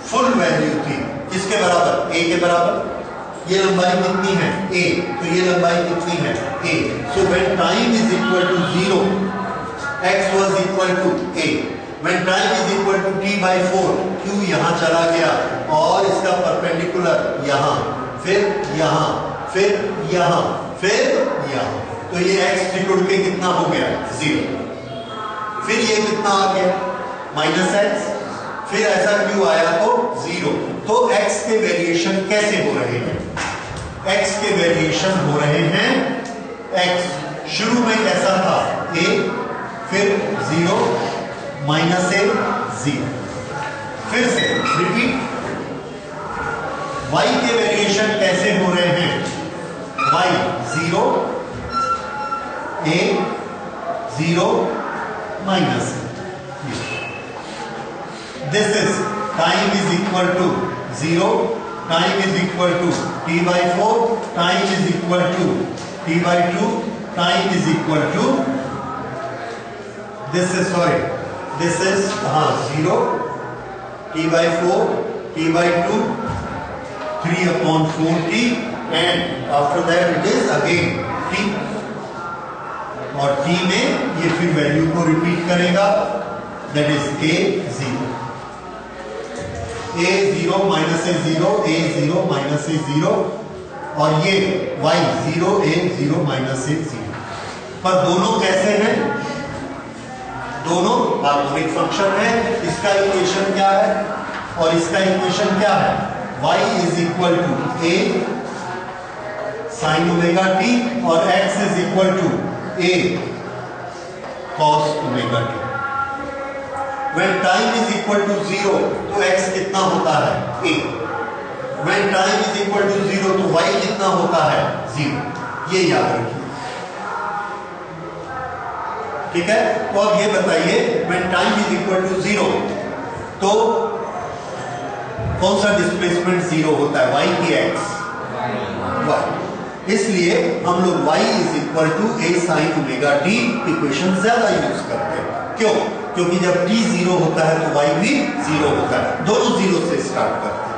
फुल वैल्यू थी। किसके बराबर? a के बराबर। ये लंबाई कितनी है? a। तो ये लंबाई कितनी है? a। So when time is equal to 0, x was equal to a। When time is equal to t/4, q यहां चला गया, और इसका परपेंडिकुलर यहां, फिर यहां, फिर यहां, फिर यहां। तो ये x सिकुड़ के कितना हो गया? 0। फिर ये कितना आ गया? -x। फिर ऐसा क्यों आया? तो 0। तो x के वेरिएशन कैसे हो रहे हैं? x के वेरिएशन हो रहे हैं, x शुरू में कैसा था? a, फिर 0, -a, 0। फिर से रिपीट। y के वेरिएशन कैसे हो रहे हैं? y 0, a 0, -a। This is time is equal to 0, time is equal to t/4, time is equal to t/2, time is equal to, this is 0, t/4, t/2, 3/4t, and after that it is again t, और t में ये फिर value को repeat करेगा, that is a 0, a 0, -a 0, a 0, -a 0, और ये y 0, a 0, -a 0। पर दोनों कैसे हैं? दोनों हार्मोनिक फंक्शन है। इसका इक्वेशन क्या है और इसका इक्वेशन क्या है? y is equal to a sin omega t और x is equal to a cos omega t। When time is equal to 0, तो x कितना होता है? a। When time is equal to 0, तो y कितना होता है? 0। ये याद रखिए, ठीक है। तो अब ये बताइए, when time is equal to 0, तो कौन सा डिस्प्लेसमेंट 0 होता है? y की x? y। इसलिए हम लोग y is equal to a sine omega t equation ज्यादा यूज करते हैं। क्यों? क्योंकि जब t जीरो होता है तो y भी जीरो होता है, दोनों जीरो से स्टार्ट करते हैं।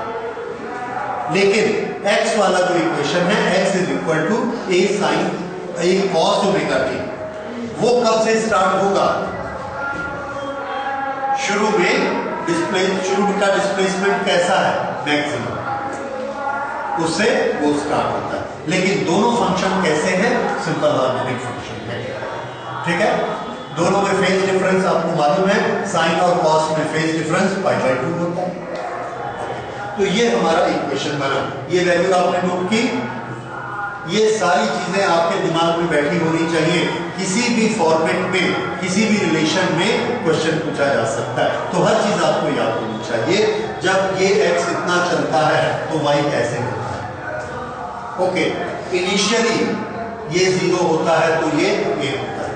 लेकिन x वाला जो इक्वेशन है x is equal to a sine a cos omega t, वो कब से स्टार्ट होगा? शुरू का डिस्प्लेसमेंट कैसा है? मैक्सिमम, उससे वो स्टार्ट होता है। लेकिन दोनों फंक्शन कैसे हैं? सिंपल हार्मोनिक फंक्शन है। ठीक है, दोनों में फेज डिफरेंस आपको मालूम है, साइन और कॉस में फेज डिफरेंस π/2 होता है। तो ये हमारा इक्वेशन बना, ये वैल्यू आपने नोट की। ये सारी चीजें आपके दिमाग में बैठी होनी चाहिए। किसी भी फॉर्मेट में, किसी भी रिलेशन में क्वेश्चन पूछा जा सकता है, तो हर चीज आपको याद होनी चाहिए। जब ये x इतना चलता है तो y कैसे होता है? ओके, इनिशियली ये 0 होता है तो ये a होता है।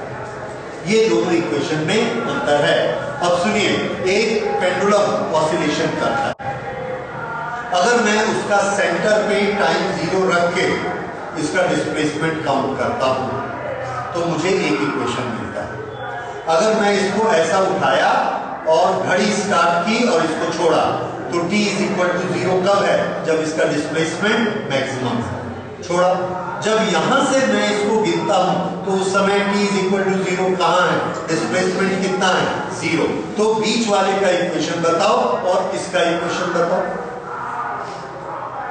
ये दोनों इक्वेशन में अंतर है। अब सुनिए, एक पेंडुलम ऑसिलेशन करता है, अगर मैं उसका सेंटर पे टाइम 0 रख के इसका डिस्प्लेसमेंट काउंट करता हूं तो मुझे एक इक्वेशन मिलता है। अगर मैं इसको ऐसा उठाया और घड़ी स्टार्ट की और इसको छोड़ा तो t इज इक्वल टू 0 कब है? जब इसका डिस्प्लेसमेंट मैक्सिमम है। छोड़ा, जब यहां से मैं इसको गिनता हूं तो उस समय t इज इक्वल टू 0 कहां है? डिस्प्लेसमेंट कितना है? 0। तो बीच वाले का इक्वेशन बताओ और इसका इक्वेशन बताओ।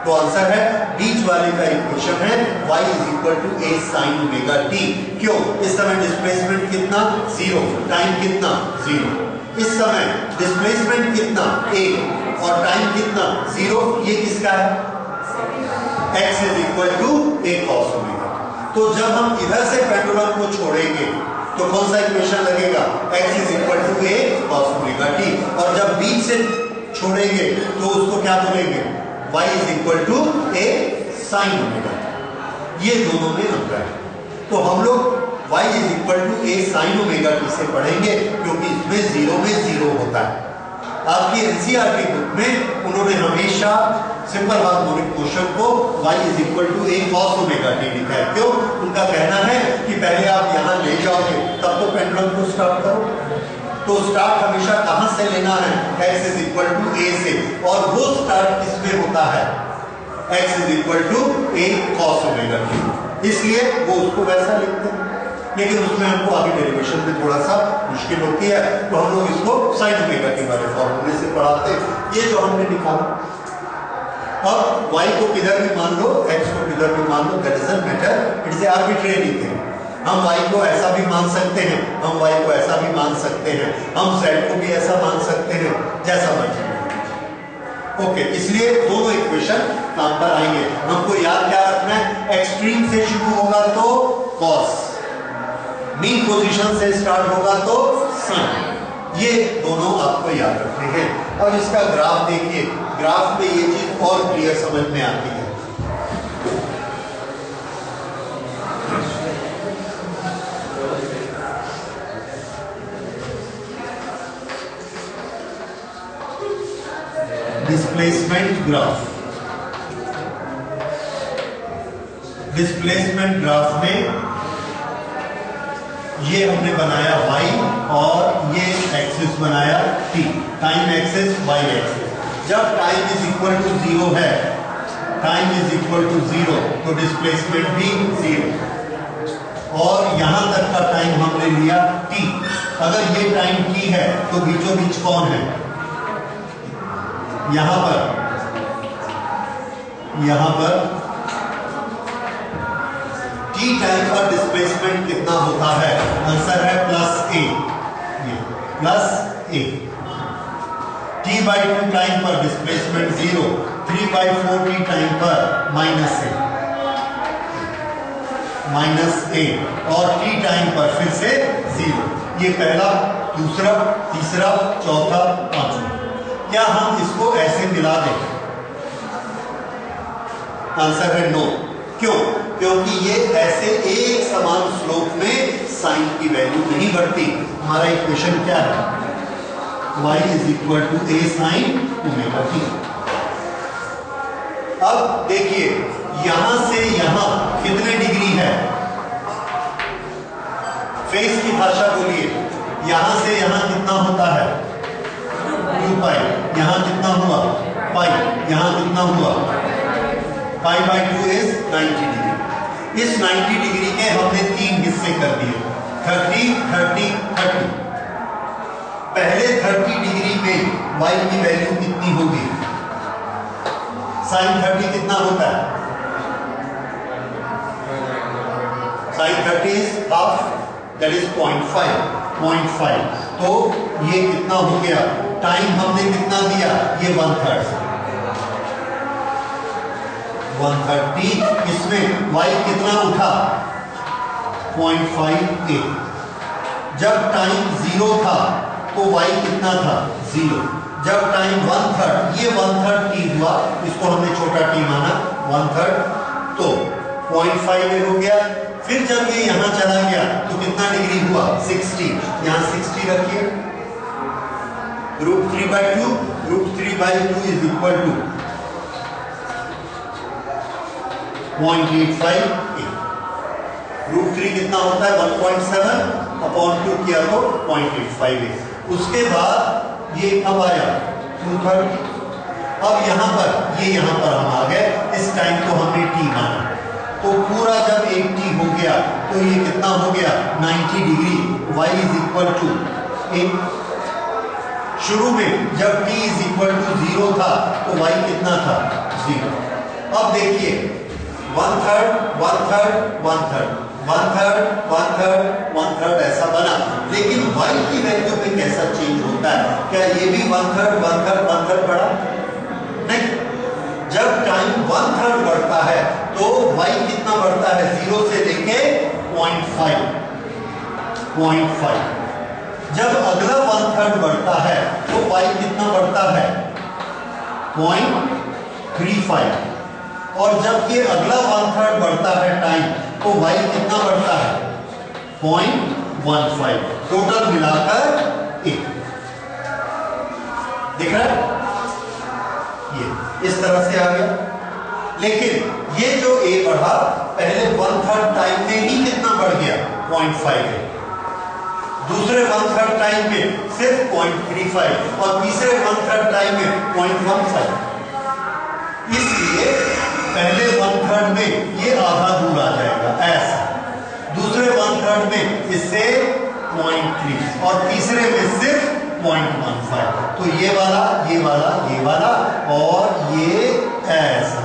तो आंसर है बीच वाले का इक्वेशन है y is equal to a sine omega t. क्यों? इस समय डिस्प्लेसमेंट कितना? 0। टाइम कितना? 0। इस समय डिस्प्लेसमेंट कितना? a और टाइम कितना? 0। ये किसका है? x is equal to a cos omega. तो जब हम इधर से पेंडुलम को छोड़ेंगे तो कौन सा इक्वेशन लगेगा? x is equal to a cos omega t. और जब बीच से छोड़ेंगे तो उसको क्या बोलेंगे? y is equal to a sine omega. ये दोनों में अंतर है। तो हम लोग y is equal to a sine omega t से पढ़ेंगे, क्योंकि इसमें 0 में 0 होता है। आपकी एनसीईआरटी बुक में उन्होंने हमेशा सिंपल हार्मोनिक मोशन को y is equal to a cos omega t लिखा है। क्यों? उनका कहना है कि पहले आप यहां ले जाओगे तब तो पेंडुलम को स्टार्ट करो। तो स्टार्ट हमेशा कहां से लेना है? x is equal to a से, और वो स्टार्ट किसमें होता है? x is equal to a cos omega t। इसलिए वो उसको वैसा लिखते हैं, लेकिन उसमें हमको आगे डेरिवेशन में थोड़ा सा मुश्किल होती है, तो हम लोग इसको साइन ओमेगा टी वाले फॉर्मूले से पढ़ाते हैं। ये जो हमने निकाला, अब y को किधर भी मान लो, x को किधर भी मान लो, that doesn't matter, it is arbitrary thing. हम y को ऐसा भी मान सकते हैं, हम y को ऐसा भी मान सकते हैं, हम z को भी ऐसा मान सकते हैं, जैसा मर्जी। ओके, इसलिए दोनों इक्वेशन काम पर आएंगे। हमको याद क्या रखना है? एक्सट्रीम से शुरू होगा तो cos, मीन पोजीशन से स्टार्ट होगा तो sin। ये दोनों आपको याद रखने हैं। अब इसका ग्राफ देखिए, ग्राफ में ये चीज और क्लियर समझ में आती है। डिस्प्लेसमेंट ग्राफ, डिस्प्लेसमेंट ग्राफ में ये हमने बनाया y और ये एक्सिस बनाया t, time axis, y axis. जब टाइम इज इक्वल टू 0 है, टाइम इज इक्वल टू 0 तो डिस्प्लेसमेंट भी 0, और यहां तक का टाइम हमने लिया t। अगर ये टाइम t है तो बीचों बीच कौन है? यहां पर t टाइम पर डिस्प्लेसमेंट कितना होता है? आंसर है +a, ये +a। t/2 टाइम पर डिस्प्लेसमेंट 0, 3/4 t टाइम पर -a, और t टाइम पर फिर से 0। ये पहला, दूसरा, तीसरा, चौथा, पांचवा। क्या हम इसको ऐसे मिला दें? आंसर है नो। क्यों? क्योंकि ये ऐसे एक समान स्लोप में साइन की वैल्यू नहीं बढ़ती। हमारा इक्वेशन क्या है? y is equal to a sine omega t. अब देखिए, यहां से यहां कितने डिग्री है? फेस की भाषा बोलिए। यहां से यहां कितना होता है? 2 पाई। यहां कितना हुआ? पाई। यहां कितना हुआ? पाई/2 इज 90 डिग्री। इस 90 डिग्री के हमने 3 हिस्से कर दिए, 30, 30, 30। पहले 30 डिग्री में y की वैल्यू कितनी होगी? sin 30 कितना होता है? sin 30 is half, that is 0.5। तो ये कितना हो गया? टाइम हमने कितना दिया? ये 1/3। 130। इसमें y कितना उठा? 0.58। जब टाइम 0 था तो y कितना था? 0। जब टाइम 1/3, ये 1/3 t हुआ, इसको हमने छोटा t माना, 1/3, तो 0.5 हो गया। फिर जब ये यहां चला गया तो कितना डिग्री हुआ? 60। यहां 60 रखिए। √3/2, √3/2 इज इक्वल टू 0.858। √3 कितना होता है? 1.7/2 किया तो 0.858। उसके बाद ये कब आया? 230। अब यहां पर ये यहां पर हम आ गए, इस टाइम को हमने t माना, तो पूरा जब 80 हो गया तो ये कितना हो गया? 90 degree. y is equal to 8। शुरू में जब t इज इक्वल टू 0 था तो y कितना था? 0। अब देखिए 1/3, 1/3, 1/3, 1/3, 1/3, 1/3 ऐसा बना, लेकिन y की वैल्यू में कैसा चेंज होता है? क्या ये भी 1/3, 1/3, 1/3 बढ़ा? नहीं। जब टाइम 1/3 बढ़ता है तो y कितना बढ़ता है? 0 से लेके 0.5। जब अगला 1/3 बढ़ता है तो y कितना बढ़ता है? 0.35। और जब ये अगला 1/3 बढ़ता है टाइम, तो y कितना बढ़ता है? 0.15। टोटल मिलाकर 1। दिख रहा है? ये इस तरह से आ गया। लेकिन ये जो a बढ़ा, पहले 1/3 टाइम में ही कितना बढ़ गया? 0.5। दूसरे 1/3 टाइम में सिर्फ 0.35 और तीसरे 1/3 टाइम में 0.15। इसलिए पहले 1/3 में ये आधा दूर आ जाएगा ऐसा, दूसरे 1/3 में इससे 0.3 और तीसरे में सिर्फ 0.15। तो ये वाला, ये वाला, ये वाला और ये ऐसा।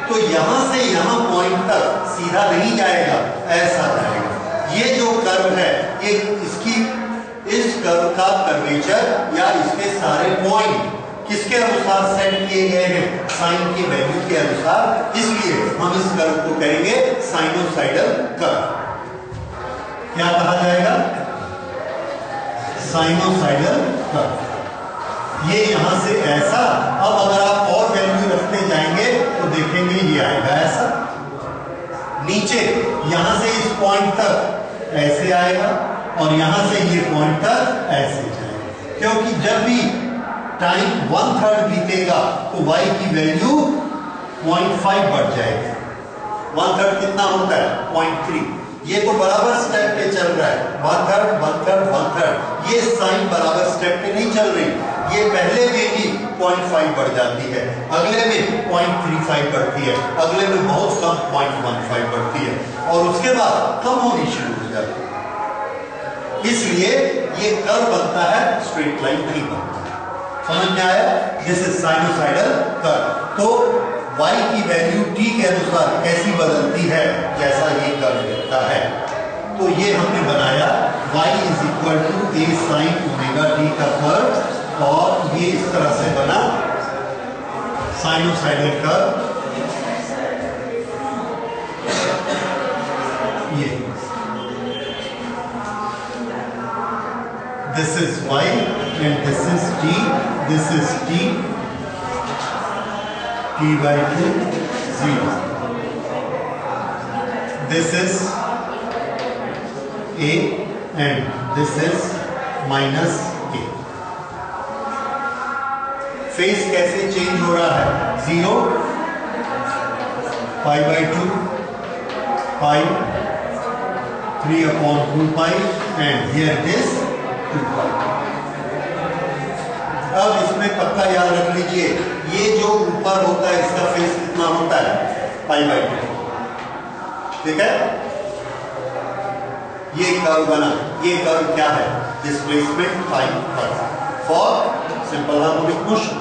तो यहां से यहां पॉइंट तक सीधा नहीं जाएगा, ऐसा जाएगा। ये जो कर्व है, ये इसकी इस कर्व का कर्वेचर या इसके सारे पॉइंट किसके अनुसार सेट किए गए हैं? साइन की वैल्यू के अनुसार। इसलिए हम इस कर्व को कहेंगे साइनोसाइडल कर्व। क्या कहा जाएगा? Sinusoidal curve. ये यहां से ऐसा। अब अगर आप और वैल्यू रखते जाएंगे तो देखेंगे ये आएगा ऐसा। नीचे यहां से इस पॉइंट तक ऐसे आएगा और यहां से ये पॉइंट तक ऐसे जाएगा, क्योंकि जब भी टाइम 1/3 बीतेगा तो y की वैल्यू 0.5 बढ़ जाएगी। 1/3 कितना होता है? 0.3। ये तो बराबर स्टेप पे चल रहा है, 1/3, 1/3, 1/3। ये साइन बराबर स्टेप पे नहीं चल रही, ये पहले में ही 0.5 बढ़ जाती है, अगले में 0.35 बढ़ती है, अगले में बहुत कम 0.15 बढ़ती है और उसके बाद कम होनी शुरू हो जाती है। इसलिए ये कर्व बनता है, स्ट्रेट लाइन नहीं बनता। समझ में आया? This is sinusoidal curve. तो y की वैल्यू t के अनुसार कैसी बदलती है, जैसा ये कर्व दिखता है। तो ये हमने बनाया y is equal to a sine omega t का कर्व और ये इस तरह से बना साइनोसाइडल कर्व। ये this is y and this is t, this is t, t/2, 0. This is a and this is minus a. Face कैसे change हो रहा है? 0 π/2 pi 3/2 pi and here it is 2 pi। अब इसमें पक्का याद रख लीजिए, ये जो ऊपर होता है इसका फेस कितना होता है π/2, ठीक है। ये कर्व बना, ये कर्व क्या है, displacement find for simple harmonic motion,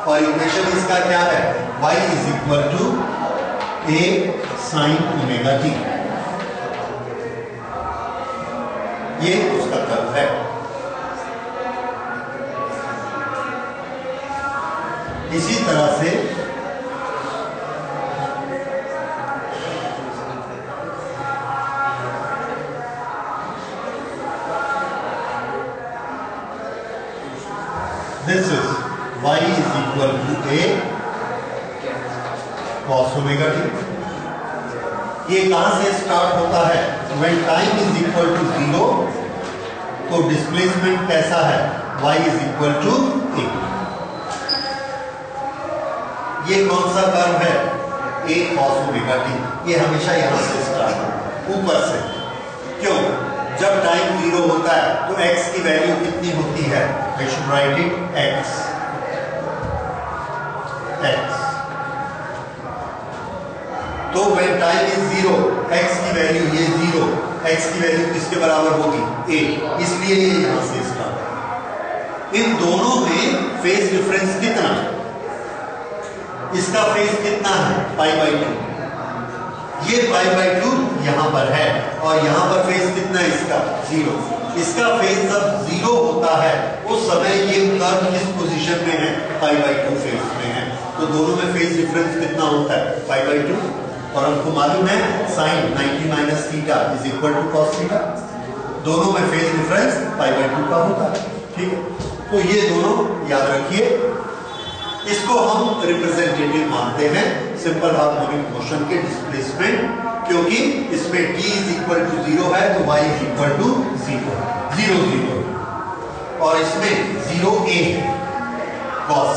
और इक्वेशन इसका क्या है, y is equal to a sin omega t, ये उसका कर्व है। इसी तरह से this is y is equal to a cos omega t। ये कहां से स्टार्ट होता है, when time is equal to 0, तो डिस्प्लेसमेंट कैसा है, y is equal to a। ये कौन सा कर्व है, a cos omega t, ये हमेशा यहां से स्टार्ट होता है ऊपर से। क्यों, जब टाइम 0 होता है तो x की वैल्यू कितनी होती है, I should write it x। तो when टाइम इज 0, x की वैल्यू ये 0, x की वैल्यू किसके बराबर होगी, a, इसलिए ये यहां से स्टार्ट। इन दोनों में फेज डिफरेंस कितना, इसका फेज कितना है π/2, ये π/2 यहां पर है, और यहां पर फेज कितना है इसका 0। इसका फेज जब 0 होता है उस समय ये कर्व किस पोजीशन में है, π/2 फेज में है, तो दोनों में फेज डिफरेंस कितना होता है π/2, और हमको मालूम है sin 90 minus theta is equal to cos theta, दोनों में फेज डिफरेंस π/2 का होता है, ठीक है। तो ये दोनों याद रखिए, इसको हम रिप्रेजेंटेटिव मानते हैं सिंपल हार्मोनिक मोशन के डिस्प्लेसमेंट, क्योंकि इसमें t इज इक्वल टू 0 है तो y इज इक्वल टू 0 0 0, और इसमें 0 a है cos।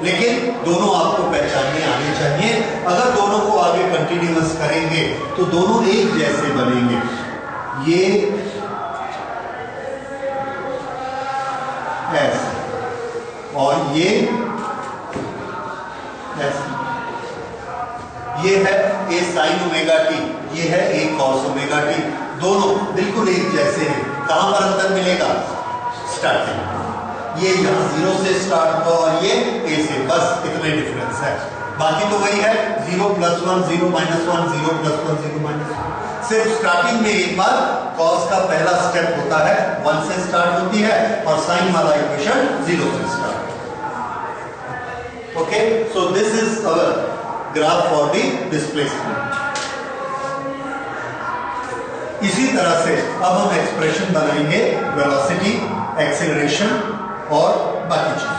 लेकिन दोनों आपको पहचानने आने चाहिए, अगर दोनों को आगे कंटिन्यूअस करेंगे तो दोनों एक जैसे बनेंगे। ये ऐसे और ये ऐसे, ये है a sin ओमेगा t, ये है a cos ओमेगा t, दोनों बिल्कुल एक जैसे हैं। कहां पर अंतर मिलेगा, स्टार्टिंग, ये यहाँ 0 से स्टार्ट हुआ और ये a से, बस इतने डिफरेंस है, बाकी तो वही है 0 + 1 0 - 1 0 + 1 0 -1। सिर्फ स्टार्टिंग में एक बार cos का पहला स्टेप होता है 1 से स्टार्ट होती है, और sin वाला इक्वेशन 0 से start. Okay, so this is our graph for the displacement. इसी तरह से अब हम एक्सप्रेशन बनाएंगे वेलोसिटी, एक्सेलरेशन और बाकी चीजें।